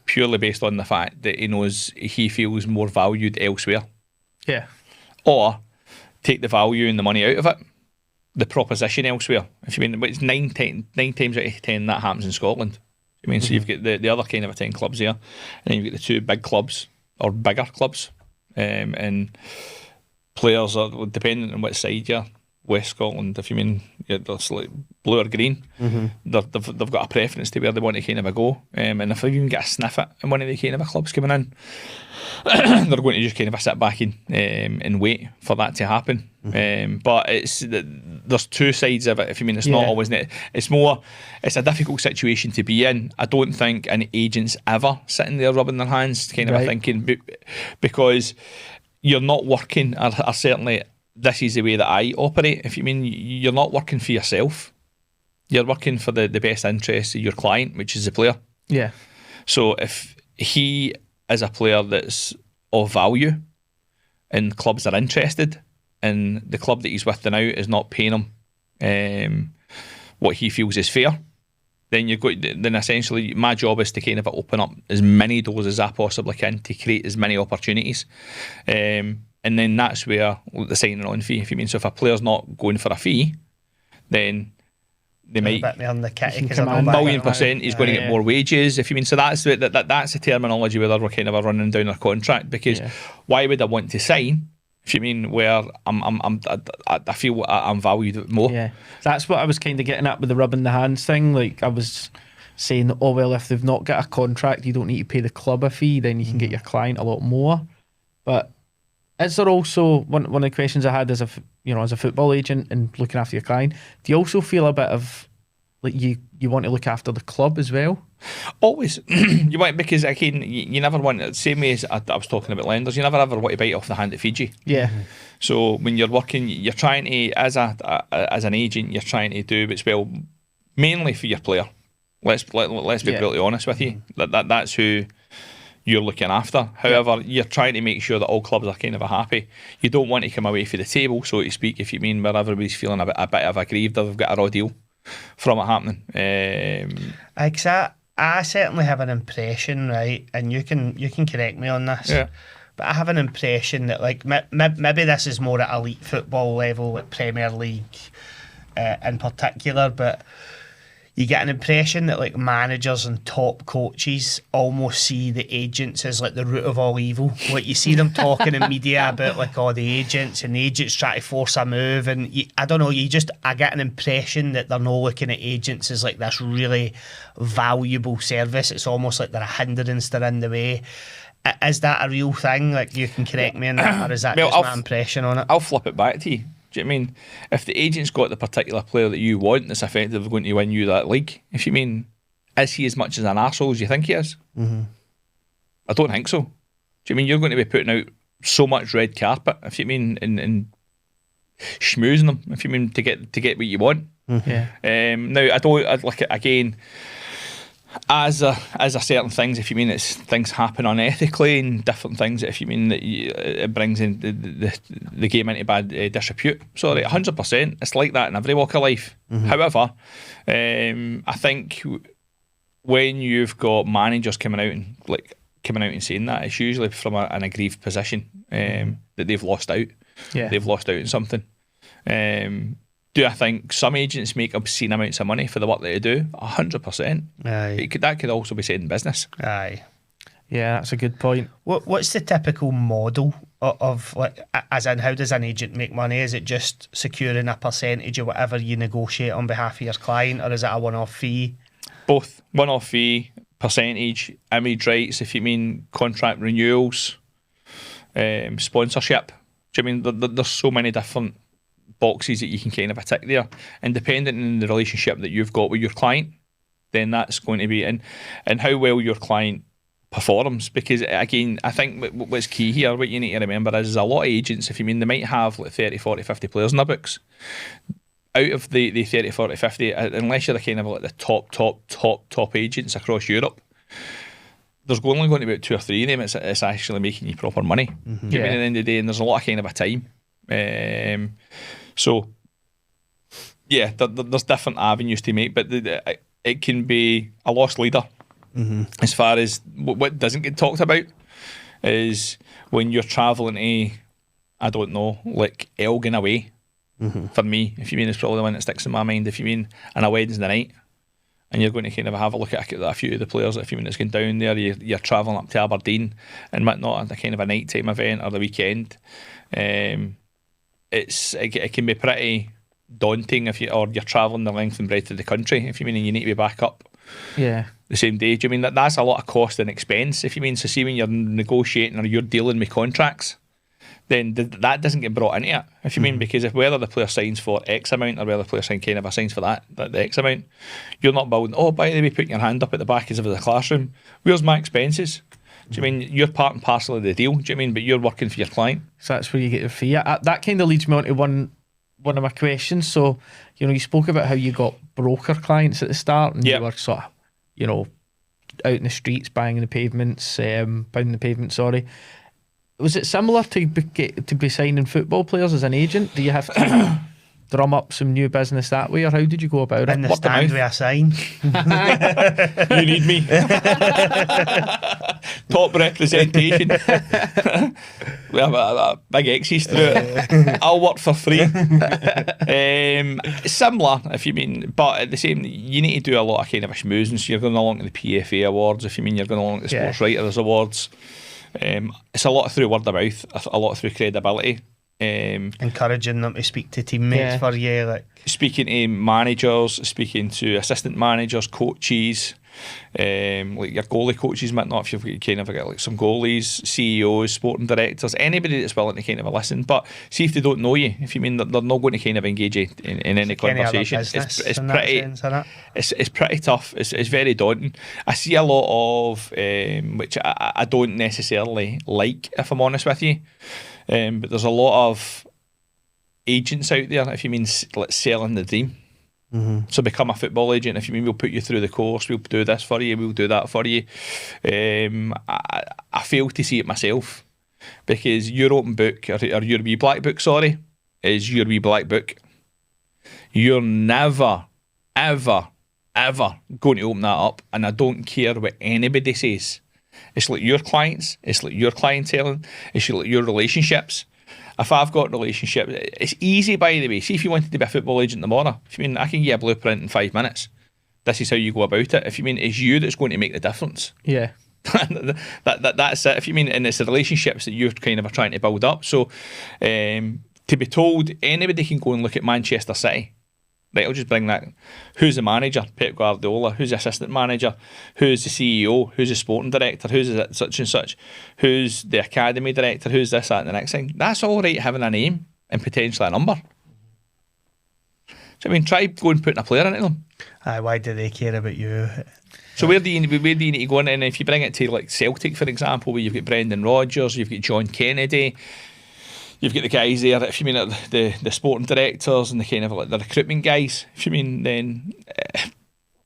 purely based on the fact that he feels more valued elsewhere. Yeah. Or take the value and the money out of it, the proposition elsewhere. If you mean, it's 9 times out of 10 that happens in Scotland. I mean, so you've got the other kind of 10 clubs here, and then you've got the two big clubs, or bigger clubs, and players are dependent on which side you're West Scotland, if you mean it's like blue or green, they've got a preference to where they want to kind of go. And if they even get a sniff at in one of the kind of clubs coming in, they're going to just kind of sit back and wait for that to happen. But there's two sides of it. If you mean, it's not always it's a difficult situation to be in. I don't think an agent's ever sitting there rubbing their hands, kind of thinking, because you're not working, or certainly this is the way that I operate. If you mean, you're not working for yourself, you're working for the best interests of your client, which is the player. Yeah. So if he is a player that's of value and clubs are interested, and the club that he's with now is not paying him what he feels is fair, then then essentially my job is to kind of open up as many doors as I possibly can to create as many opportunities. And then that's where the signing on fee, if you mean. So if a player's not going for a fee, then they might on the kitty, because a million % he's going to get more wages, if you mean. So that's the terminology where we're kind of running down our contract, because why would I want to sign, if you mean, where I feel I'm valued more? Yeah, that's what I was kind of getting at with the rubbing the hands thing. Like, I was saying, oh well, if they've not got a contract, you don't need to pay the club a fee, then you can get your client a lot more. But is there also one of the questions I had as a football agent and looking after your client? Do you also feel a bit of like you want to look after the club as well? Always. You want, because again, you never want, same way as I was talking about lenders, you never ever want to bite off the hand that feeds you. Yeah. So when you're working, you're trying to, as an agent, you're trying to do what's well, mainly for your player. Let's be brutally honest with you. That's who you're looking after. However, you're trying to make sure that all clubs are kind of happy. You don't want to come away from the table, so to speak, if you mean, where everybody's feeling a bit of aggrieved or they've got a raw deal from it happening. I certainly have an impression, right, and you can correct me on this, but I have an impression that, like, maybe this is more at elite football level, like Premier League in particular, but you get an impression that, like, managers and top coaches almost see the agents as like the root of all evil. Like, you see them talking in media about, like, all the agents, and the agents try to force a move, and I don't know, I get an impression that they're not looking at agents as like this really valuable service. It's almost like they're a hindrance, they're in the way. Is that a real thing? Like, you can correct me on that, or is that just my impression on it? I'll flip it back to you. Do you know what I mean? If the agent's got the particular player that you want that's effectively going to win you that league, if you mean, is he as much as an arsehole as you think he is? I don't think so. Do you mean you're going to be putting out so much red carpet, if you mean, and schmoozing them, if you mean, to get what you want? Now, I'd look at, again, as a certain things, if you mean it's things happen unethically and different things, if you mean that it brings in the game into bad disrepute. Sorry, 100%. It's like that in every walk of life. However, I think when you've got managers coming out and saying that, it's usually from an aggrieved position that they've lost out. Yeah. They've lost out on something. Do I think some agents make obscene amounts of money for the work that they do? 100%. Aye. That could also be said in business. Aye. Yeah, that's a good point. What's the typical model of, like, as in, how does an agent make money? Is it just securing a percentage of whatever you negotiate on behalf of your client, or is it a one-off fee? Both. One-off fee, percentage, image rights, if you mean contract renewals, sponsorship. Do you mean there's so many different boxes that you can kind of tick there, and depending on the relationship that you've got with your client, then that's going to be and how well your client performs. Because again, I think what's key here, what you need to remember is a lot of agents, if you mean, they might have like 30, 40, 50 players in their books. Out of the 30, 40, 50, unless you're the kind of like the top agents across Europe, there's only going to be about 2 or 3 of them it's actually making you proper money. At the end of the day, and there's a lot of kind of a time. So, yeah, there's different avenues to make, but it can be a lost leader. As far as what doesn't get talked about is when you're travelling to, I don't know, like Elgin away. For me, if you mean, it's probably the one that sticks in my mind. If you mean, on a Wednesday night, and you're going to kind of have a look at a few of the players, if you mean, that's going down there, you're travelling up to Aberdeen and whatnot, a kind of a nighttime event or the weekend. It can be pretty daunting if you're travelling the length and breadth of the country. If you mean, and you need to be back up Yeah. the same day. Do you mean that's a lot of cost and expense? If you mean, so see when you're negotiating or you're dealing with contracts, then that doesn't get brought into it. If you mean, because if whether the player signs for X amount or whether the player signs for that the X amount, you're not building. Oh, by the way, putting your hand up at the back as if it's a classroom. Where's my expenses? Do you mean you're part and parcel of the deal? Do you mean, but you're working for your client? So that's where you get your fee. That kind of leads me on to one of my questions. So, you spoke about how you got broker clients at the start, and you were sort of, out in the streets, banging the pavements, pounding the pavement. Sorry. Was it similar to be signing football players as an agent? Do you have to drum up some new business that way, or how did you go about it? In the stand with a sign. You need me. Top representation. We have a big X's through it. I'll work for free. Similar, if you mean, but at the same, you need to do a lot of kind of a schmoozing. So you're going along to the PFA awards. If you mean, you're going along to the Sports Writers Awards. It's a lot through word of mouth, a lot through credibility. Encouraging them to speak to teammates for you, like speaking to managers, speaking to assistant managers, coaches, like your goalie coaches, might not, if you've kind of got like some goalies, CEOs, sporting directors, anybody that's willing to kind of listen. But see if they don't know you, if you mean that they're not going to kind of engage you in any conversation. It's pretty tough. It's very daunting. I see a lot of which I don't necessarily like, if I'm honest with you. But there's a lot of agents out there, if you mean, like selling the dream. So become a football agent. If you mean, we'll put you through the course, we'll do this for you, we'll do that for you. I fail to see it myself, because your open book, or your wee black book, is your wee black book. You're never, ever, ever going to open that up, and I don't care what anybody says. It's like your clients, it's like your clienteling, it's like your relationships. If I've got relationships, it's easy, by the way. See, if you wanted to be a football agent tomorrow, if you mean, I can give you a blueprint in 5 minutes. This is how you go about it. If you mean, it's you that's going to make the difference. Yeah. That's it. If you mean, and it's the relationships that you're kind of trying to build up. So, to be told, anybody can go and look at Manchester City. Right, I'll just bring that. Who's the manager? Pep Guardiola. Who's the assistant manager? Who's the CEO? Who's the sporting director? Who's such and such? Who's the academy director? Who's this, that, and the next thing? That's all right, having a name and potentially a number. So I mean, try going putting a player into them. Why do they care about you? So where do you need to go in? And if you bring it to like Celtic, for example, where you've got Brendan Rodgers, you've got John Kennedy. You've got the guys there, if you mean the sporting directors and the kind of like the recruitment guys, if you mean, then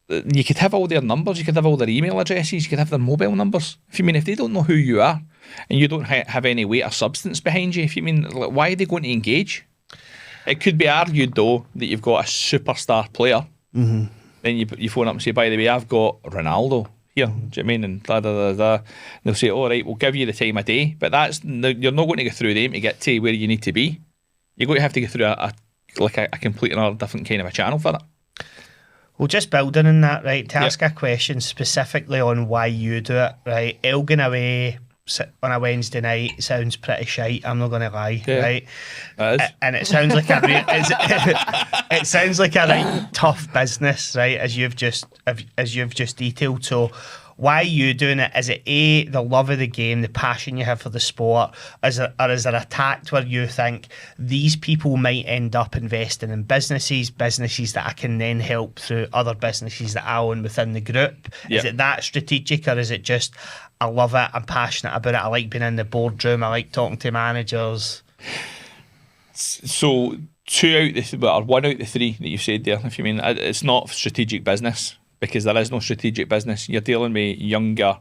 you could have all their numbers, you could have all their email addresses, you could have their mobile numbers. If you mean, if they don't know who you are and you don't have any weight or substance behind you, if you mean, like, why are they going to engage? It could be argued though that you've got a superstar player. Then you phone up and say, by the way, I've got Ronaldo here, do you know what I mean? And And they'll say, all right, we'll give you the time of day, but you're not going to go through them to get to where you need to be. You're going to have to go through a complete another different kind of a channel for it. Well, just building on that, right, to ask a question specifically on why you do it, right, Elgin away on a Wednesday night sounds pretty shite, I'm not going to lie, right? It is. And it sounds like it sounds like a right tough business, right, as you've just detailed. So why are you doing it? Is it A, the love of the game, the passion you have for the sport, or is there a tact where you think these people might end up investing in businesses that I can then help through other businesses that I own within the group? Is it that strategic, or is it just I love it, I'm passionate about it, I like being in the boardroom, I like talking to managers? So 1 out of the 3 that you said there, if you mean, it's not strategic business, because there is no strategic business. You're dealing with younger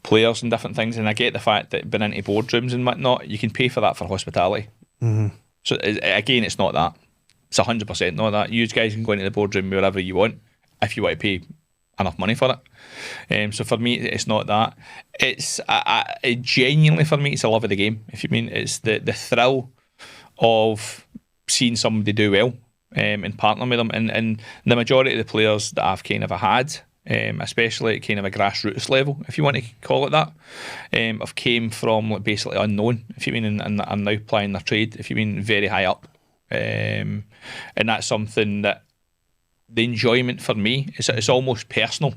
players and different things, and I get the fact that being into boardrooms and whatnot, you can pay for that for hospitality. So again, it's not that. It's 100% not that. You guys can go into the boardroom wherever you want if you want to pay enough money for it. So for me, it's not that. It's genuinely, for me, it's a love of the game. If you mean, it's the thrill of seeing somebody do well and partner with them. And the majority of the players that I've kind of had, especially at kind of a grassroots level, if you want to call it that, have came from like basically unknown, if you mean, and are now plying their trade, if you mean, very high up. and that's something that the enjoyment for me is it's almost personal.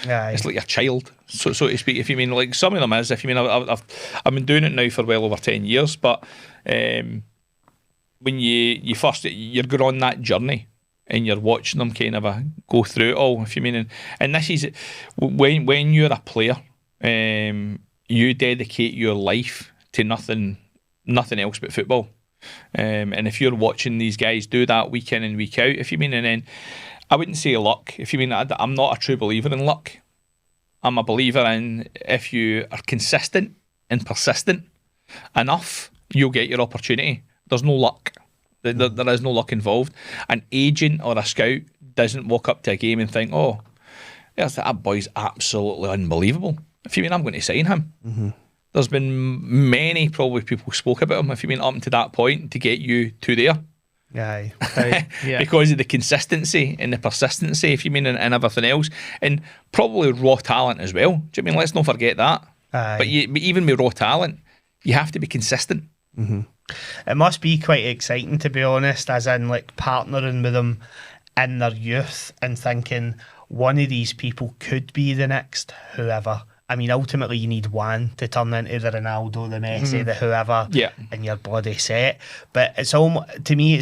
Aye. It's like your child, so to speak. If you mean, like, some of them is, if you mean, I've been doing it now for well over 10 years, but when you're going on that journey and you're watching them kind of go through it all, if you mean, and this is when you're a player, you dedicate your life to nothing else but football. And if you're watching these guys do that week in and week out, if you mean, and then I wouldn't say luck. If you mean, I'm not a true believer in luck. I'm a believer in, if you are consistent and persistent enough, you'll get your opportunity. There's no luck. There is no luck involved. An agent or a scout doesn't walk up to a game and think, oh, that boy's absolutely unbelievable. If you mean, I'm going to sign him. Mm-hmm. There's been many probably people spoke about him, if you mean, up to that point to get you to there. Aye. Yeah. Because of the consistency and the persistency, if you mean, and everything else, and probably raw talent as well. Do you mean, let's not forget that. Aye. But even with raw talent, you have to be consistent. Mm-hmm. It must be quite exciting, to be honest, as in, like, partnering with them in their youth and thinking one of these people could be the next whoever. I mean, ultimately, you need one to turn into the Ronaldo, the Messi, the whoever, and you're bloody set. But it's almost, to me,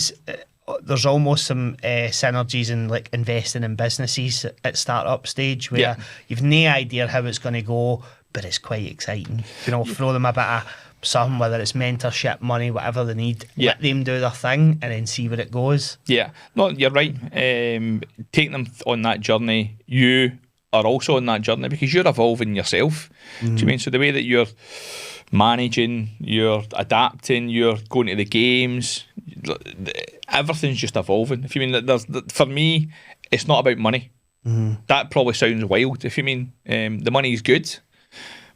there's almost some synergies in, like, investing in businesses at startup stage where you've no idea how it's going to go, but it's quite exciting. You know, throw them a bit of something, whether it's mentorship, money, whatever they need, let them do their thing and then see where it goes. Yeah, no, you're right. Take them on that journey. You are also on that journey because you're evolving yourself. Do you mean? So the way that you're managing, you're adapting, you're going to the games, everything's just evolving. If you mean, for me, it's not about money. That probably sounds wild. If you mean, the money is good,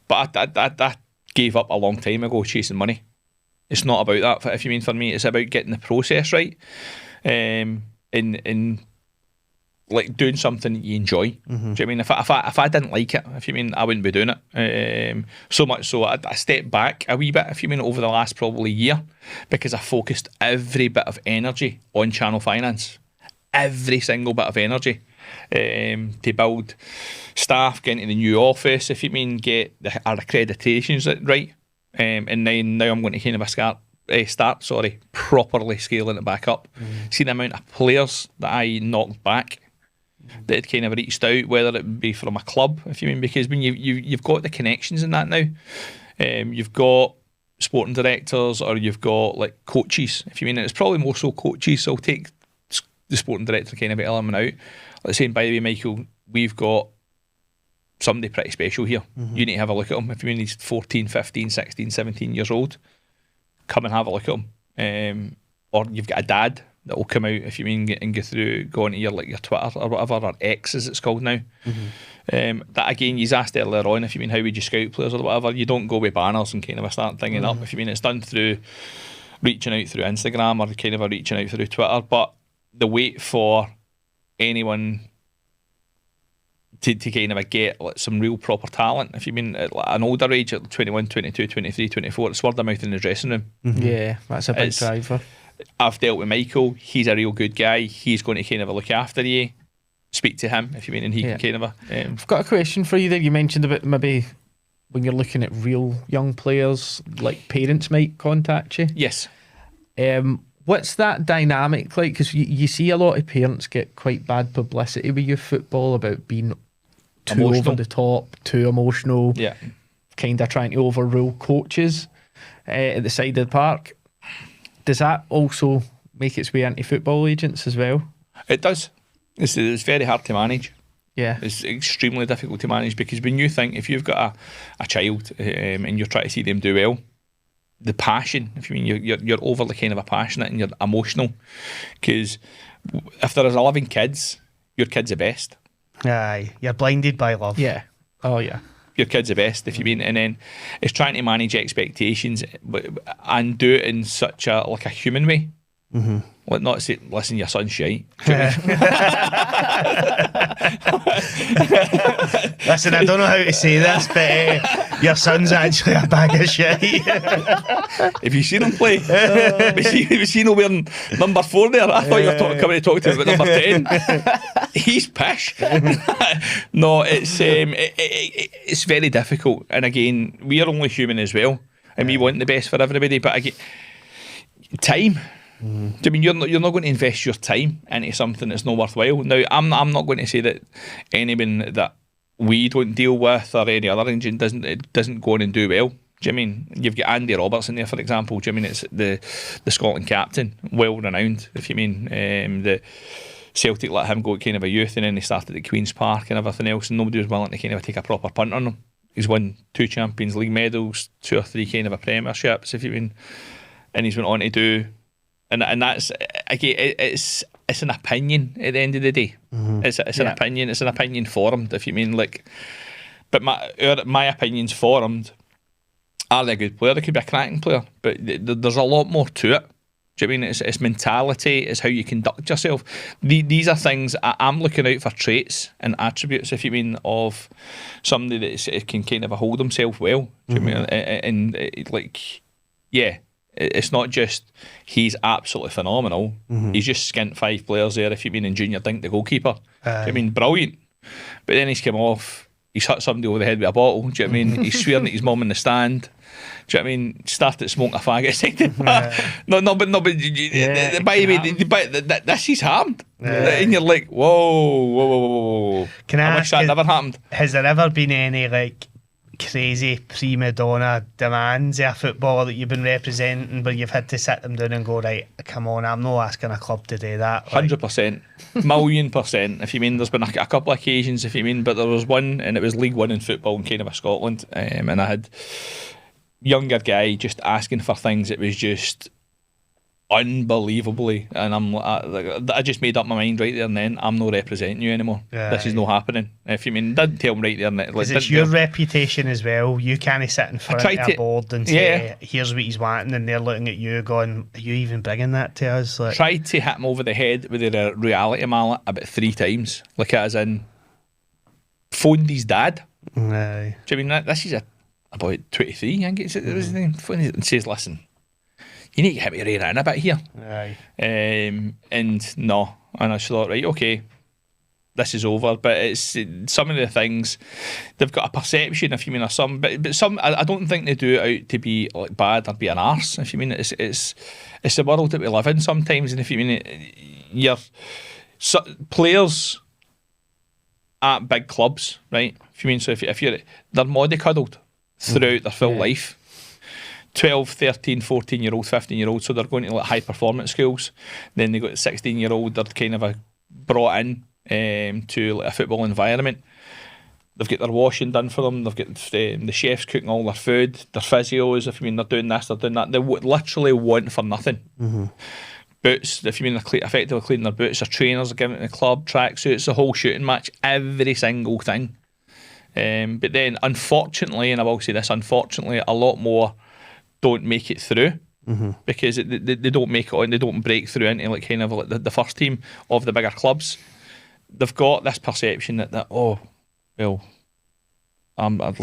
but I gave up a long time ago chasing money. It's not about that. If you mean, for me, it's about getting the process right, and like doing something that you enjoy. Do you know what I mean? If I didn't like it, if you mean, I wouldn't be doing it. So much so I stepped back a wee bit, if you mean, over the last probably year, because I focused every bit of energy on channel finance, every single bit of energy, to build staff, get into the new office, if you mean, get our accreditations right, and then now I'm going to kind of start properly scaling it back up. See the amount of players that I knocked back that had kind of reached out, whether it be from a club, if you mean, because when you've got the connections in that now, you've got sporting directors, or you've got, like, coaches, if you mean, and it's probably more so coaches. So I'll take the sporting director kind of element out. Like saying, by the way, Michael, we've got somebody pretty special here. You need to have a look at him. If you mean he's 14, 15, 16, 17 years old, come and have a look at him. Or you've got a dad that will come out, if you mean, and go onto your Twitter or whatever, or X as it's called now. That again, you asked earlier on, if you mean, how would you scout players or whatever, you don't go with banners and kind of start thinging up. If you mean, it's done through reaching out through Instagram or kind of reaching out through Twitter. But the wait for anyone to kind of get, like, some real proper talent, if you mean, at an older age, at 21, 22, 23, 24, it's word of mouth in the dressing room. Yeah, that's a big driver. I've dealt with Michael. He's a real good guy. He's going to kind of look after you. Speak to him, if you mean, and he can kind of I've got a question for you there. You mentioned about maybe when you're looking at real young players, like, parents might contact you. Yes. What's that dynamic like? Because you see a lot of parents get quite bad publicity with youth football about being too emotional, over the top, too emotional, kind of trying to overrule coaches at the side of the park. Does that also make its way into football agents as well? It does. It's very hard to manage. Yeah. It's extremely difficult to manage, because when you think, if you've got a child and you're trying to see them do well, the passion, if you mean, you're overly kind of passionate and you're emotional, because if there is 11 kids, your kid's the best. Aye, you're blinded by love. Yeah. Oh yeah. Your kid's the best, if you mean, and then it's trying to manage expectations and do it in such a human way. Like, not say, listen, your son's shite. Listen, I don't know how to say this, but Your son's actually a bag of shit. Have you seen him play? Have you seen him wearing number 4 there? I thought you were coming to talk to him about number 10. He's pish. No, it's very difficult. And again, we are only human as well. And we want the best for everybody. But again, time. I mean, you're not going to invest your time into something that's not worthwhile. Now, I'm not going to say that anyone that we don't deal with or any other agent doesn't go on and do well. Do you mean you've got Andy Roberts in there, for example? Do you mean it's the Scotland captain, well renowned? If you mean the Celtic let him go at kind of a youth, and then he started at Queen's Park and everything else, and nobody was willing to kind of take a proper punt on him. He's won 2 Champions League medals, 2 or 3 kind of a premierships. If you mean, and he's went on to do. And that's again, it's an opinion at the end of the day. It's an opinion. It's an opinion formed. If you mean like, but my opinion's formed. Are they a good player? They could be a cracking player, but there's a lot more to it. Do you mean it's mentality? It's how you conduct yourself. These are things I'm looking out for, traits and attributes. If you mean of somebody that can kind of hold himself well. Do you mean and like, yeah. It's not just he's absolutely phenomenal. He's just skint 5 players there. If you mean in Junior Dink, the goalkeeper, I mean brilliant. But then he's come off. He's hit somebody over the head with a bottle. Do you know what I mean? He's swearing at his mum in the stand. Do you know what I mean? Started smoking a fag outside. No, but by the way, this is happened, and you're like, whoa. Can I wish that never happened. Has there ever been any like crazy prima donna demands of a footballer that you've been representing where you've had to sit them down and go, right, come on, I'm not asking a club to do that? 100%, $1,000,000%. If you mean, there's been a couple of occasions, if you mean, but there was one, and it was League One in football in kind of Scotland, and I had younger guy just asking for things. It was just unbelievably, and I just made up my mind right there and then. I'm not representing you anymore. This is not happening. If you mean, didn't tell him right there and then. Because it's your reputation as well. You can't sit in front of a board and say, here's what he's wanting, and they're looking at you going, are you even bringing that to us? Like, tried to hit him over the head with a reality mallet about 3 times. Like, as in, phoned his dad. Aye. Do you mean, this is about 23, I think it's his name. Phoned and says, listen, you need to hit me right in a bit here. Aye. And no. And I just thought, right, okay, this is over. But it's some of the things, they've got a perception, if you mean, or some, but some, I don't think they do it out to be like bad or be an arse. If you mean, it's the world that we live in sometimes. And if you mean, players at big clubs, right? If you mean, so if you're, they're mollycoddled throughout their full life. 12, 13, 14-year-old, 15-year-old, so they're going to like high performance schools. Then they got 16-year-old, they're kind of brought in to like a football environment. They've got their washing done for them, they've got the chefs cooking all their food, their physios, if you mean, they're doing this, they're doing that. They literally want for nothing. Boots, if you mean they're effectively cleaning their boots, their trainers are giving it in the club, tracksuits, the whole shooting match, every single thing. But then, unfortunately, and I will say this, unfortunately, a lot more don't make it through because they don't make it on, they don't break through into like kind of like the first team of the bigger clubs. They've got this perception that oh, well, I'm a lot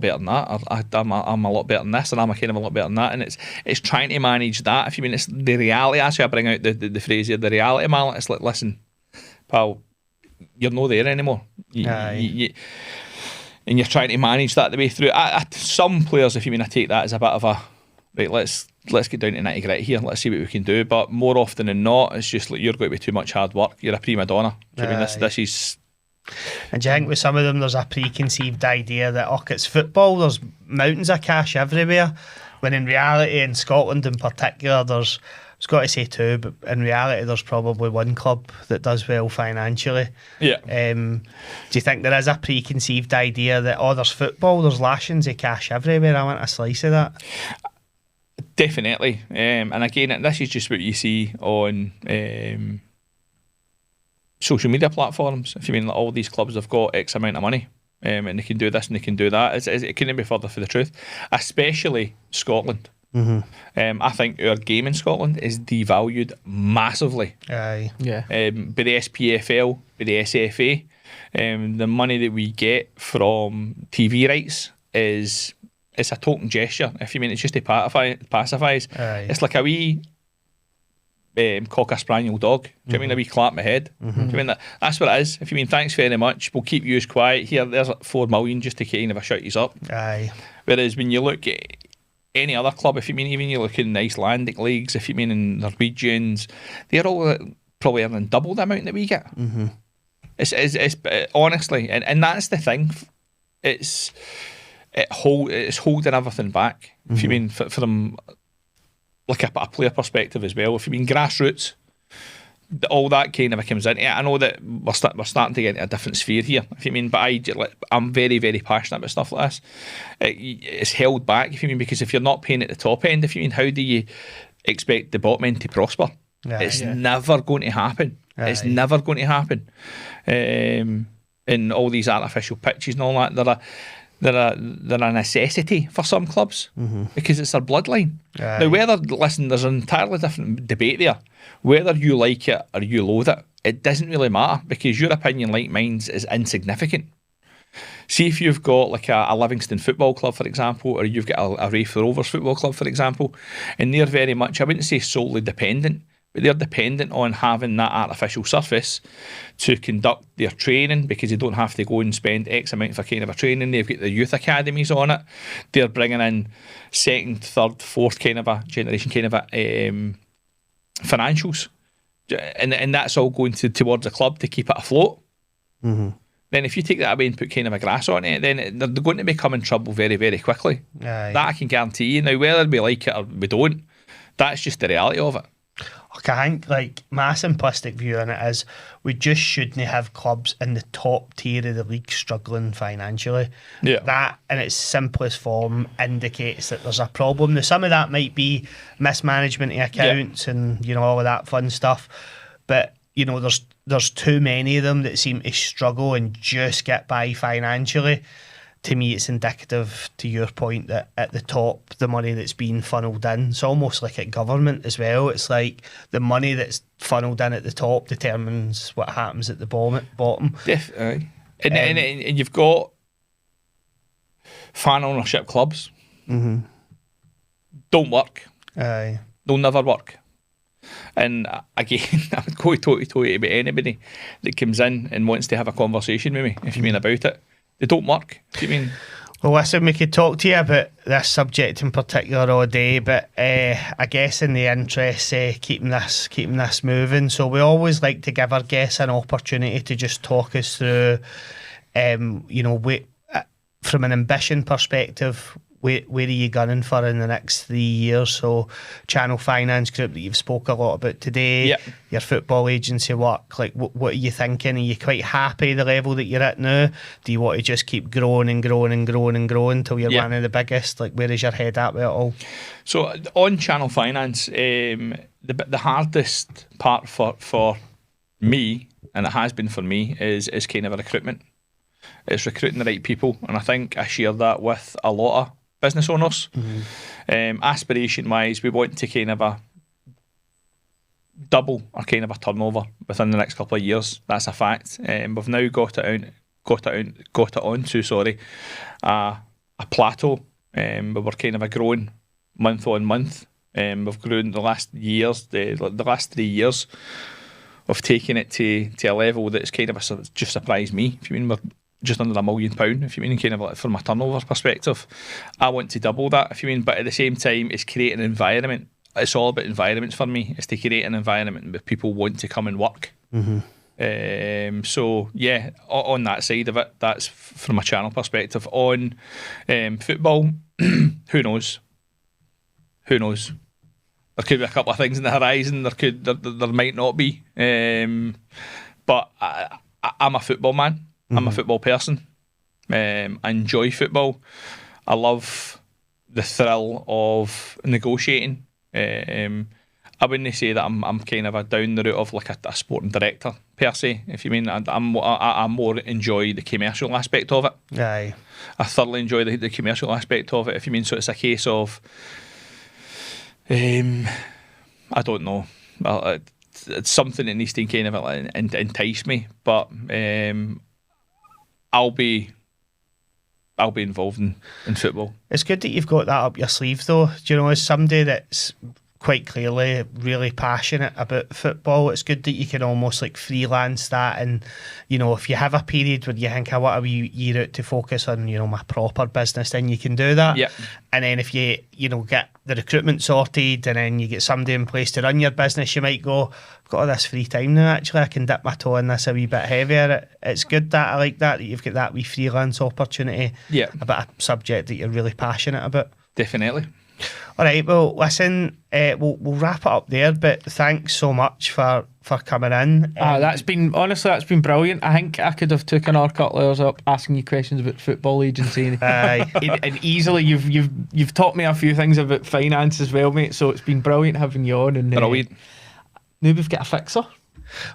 better than that. I'm a lot better than this, and I'm a kind of a lot better than that. And it's trying to manage that. If you mean, it's the reality. Actually, I bring out the phrase here, the reality mallet. It's like, listen, pal, you're not there anymore. And you're trying to manage that the way through. Some players, if you mean, I take that as a bit of a right. Let's get down to nitty gritty here. Let's see what we can do. But more often than not, it's just like you're going to be too much hard work. You're a prima donna. I mean, this is. And do you think with some of them, there's a preconceived idea that it's football. There's mountains of cash everywhere, when in reality, in Scotland in particular, there's. I was got to say 2, but in reality, there's probably 1 club that does well financially. Yeah. Do you think there is a preconceived idea that there's football, there's lashings of cash everywhere? I want a slice of that. Definitely. And again, this is just what you see on social media platforms. If you mean like all these clubs have got X amount of money, and they can do this and they can do that, it couldn't be further from the truth. Especially Scotland. I think our game in Scotland is devalued massively. Aye. Yeah. By the SPFL, by the SFA, the money that we get from TV rights it's a token gesture. If you mean, it's just to pacifies. Aye. It's like a wee cocker spaniel dog. Do you know what I mean? A wee clap my head. Do you know what I mean? That's what it is. If you mean, thanks very much, we'll keep you as quiet. Here, there's like 4 million just to kind of shut you up. Aye. Whereas when you look at any other club, if you mean, even you look in the Icelandic leagues, if you mean in Norwegians, they're all probably earning double the amount that we get. It's honestly, and that's the thing. It's holding everything back. If you mean from like a player perspective as well. If you mean grassroots, all that kind of comes into it. I know that we're starting to get into a different sphere here. If you mean, but I'm very, very passionate about stuff like this. It's held back. If you mean, because if you're not paying at the top end, if you mean, how do you expect the bottom end to prosper? It's never going to happen. It's never going to happen. In all these artificial pitches and all that, they're a necessity for some clubs because it's their bloodline. Now, there's an entirely different debate there. Whether you like it or you loathe it, it doesn't really matter because your opinion, like mine, is insignificant. See if you've got like a Livingston Football Club, for example, or you've got a Raith Rovers Football Club, for example, and they're very much, I wouldn't say solely dependent, but they're dependent on having that artificial surface to conduct their training because they don't have to go and spend X amount for kind of a training. They've got the youth academies on it. They're bringing in second, third, fourth kind of a generation kind of a financials. And that's all going towards the club to keep it afloat. Then if you take that away and put kind of a grass on it, then they're going to become in trouble very, very quickly. That I can guarantee you. Now, whether we like it or we don't, that's just the reality of it. I think, like, my simplistic view on it is we just shouldn't have clubs in the top tier of the league struggling financially. That, in its simplest form, indicates that there's a problem. Now, some of that might be mismanagement of accounts and, you know, all of that fun stuff. But, you know, there's too many of them that seem to struggle and just get by financially. To me, it's indicative, to your point, that at the top, the money that's being funneled in, it's almost like at government as well. It's like the money that's funneled in at the top determines what happens at the bottom. Definitely. And you've got fan ownership clubs. Don't work. Aye. They'll never work. And again, I would go to about anybody that comes in and wants to have a conversation with me, if you mean about it. They don't work. Do you mean? Well, listen, we could talk to you about this subject in particular all day, but I guess in the interest, keeping this moving. So we always like to give our guests an opportunity to just talk us through, you know, from an ambition perspective, where are you gunning for in the next 3 years? So Channel Finance Group that you've spoke a lot about today, your football agency work, like what are you thinking? Are you quite happy the level that you're at now? Do you want to just keep growing and growing and growing and growing until you're one of the biggest? Like, where is your head at with it all? So on Channel Finance, the hardest part for me, and it has been for me, is kind of a recruitment. It's recruiting the right people, and I think I share that with a lot of business owners. Aspiration wise, we want to kind of double our kind of a turnover within the next couple of years. That's a fact. We've now got it onto a plateau. But we're kind of growing month on month. We've grown the last 3 years. We've taken it to a level that's kind of just surprised me. If you mean, we're just under £1 million, if you mean, kind of like from a turnover perspective. I want to double that, if you mean, but at the same time, it's creating an environment. It's all about environments for me. It's to create an environment where people want to come and work. So yeah, on that side of it, that's from a channel perspective. On football, who knows? Who knows? There could be a couple of things in the horizon. There might not be. But I'm a football man. I'm a football person. I enjoy football. I love the thrill of negotiating. I wouldn't say that I'm kind of down the route of like a sporting director per se. If you mean, I more enjoy the commercial aspect of it. Aye. I thoroughly enjoy the commercial aspect of it. If you mean, so it's a case of, I don't know. Well, it's something that needs to kind of entice me, but I'll be I'll be involved in football. It's good that you've got that up your sleeve, though. Do you know, as somebody that's quite clearly really passionate about football, it's good that you can almost like freelance that. And, you know, if you have a period where you think I want a wee year out to focus on, you know, my proper business, then you can do that. Yeah. And then if you know, get the recruitment sorted and then you get somebody in place to run your business, you might go, I've got all this free time now, actually, I can dip my toe in this a wee bit heavier. It's good that I like that you've got that wee freelance opportunity about a subject that you're really passionate about. Definitely. All right, well, listen, we'll wrap it up there, but thanks so much for coming in. That's been brilliant. I think I could have taken our cutlers up asking you questions about football agency, and easily you've taught me a few things about finance as well, mate. So it's been brilliant having you on. And Brilliant. Now we've got a fixer.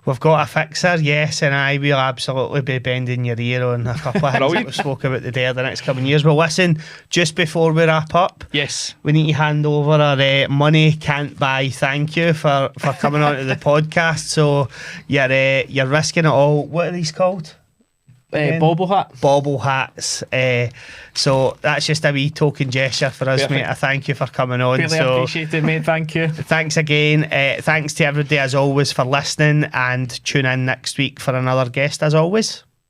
We've got a fixer, yes, and I will absolutely be bending your ear on a couple of things that we've spoke about today the next coming years. Well, listen, just before we wrap up, yes, we need to hand over our money can't buy thank you for coming on to the podcast. So you're risking it all. What are these called? Bobble hats. Bobble hats. So that's just a wee token gesture for us, mate. I thank you for coming on. Really appreciate it, mate. Thank you. Thanks again. Thanks to everybody as always for listening, and tune in next week for another guest as always.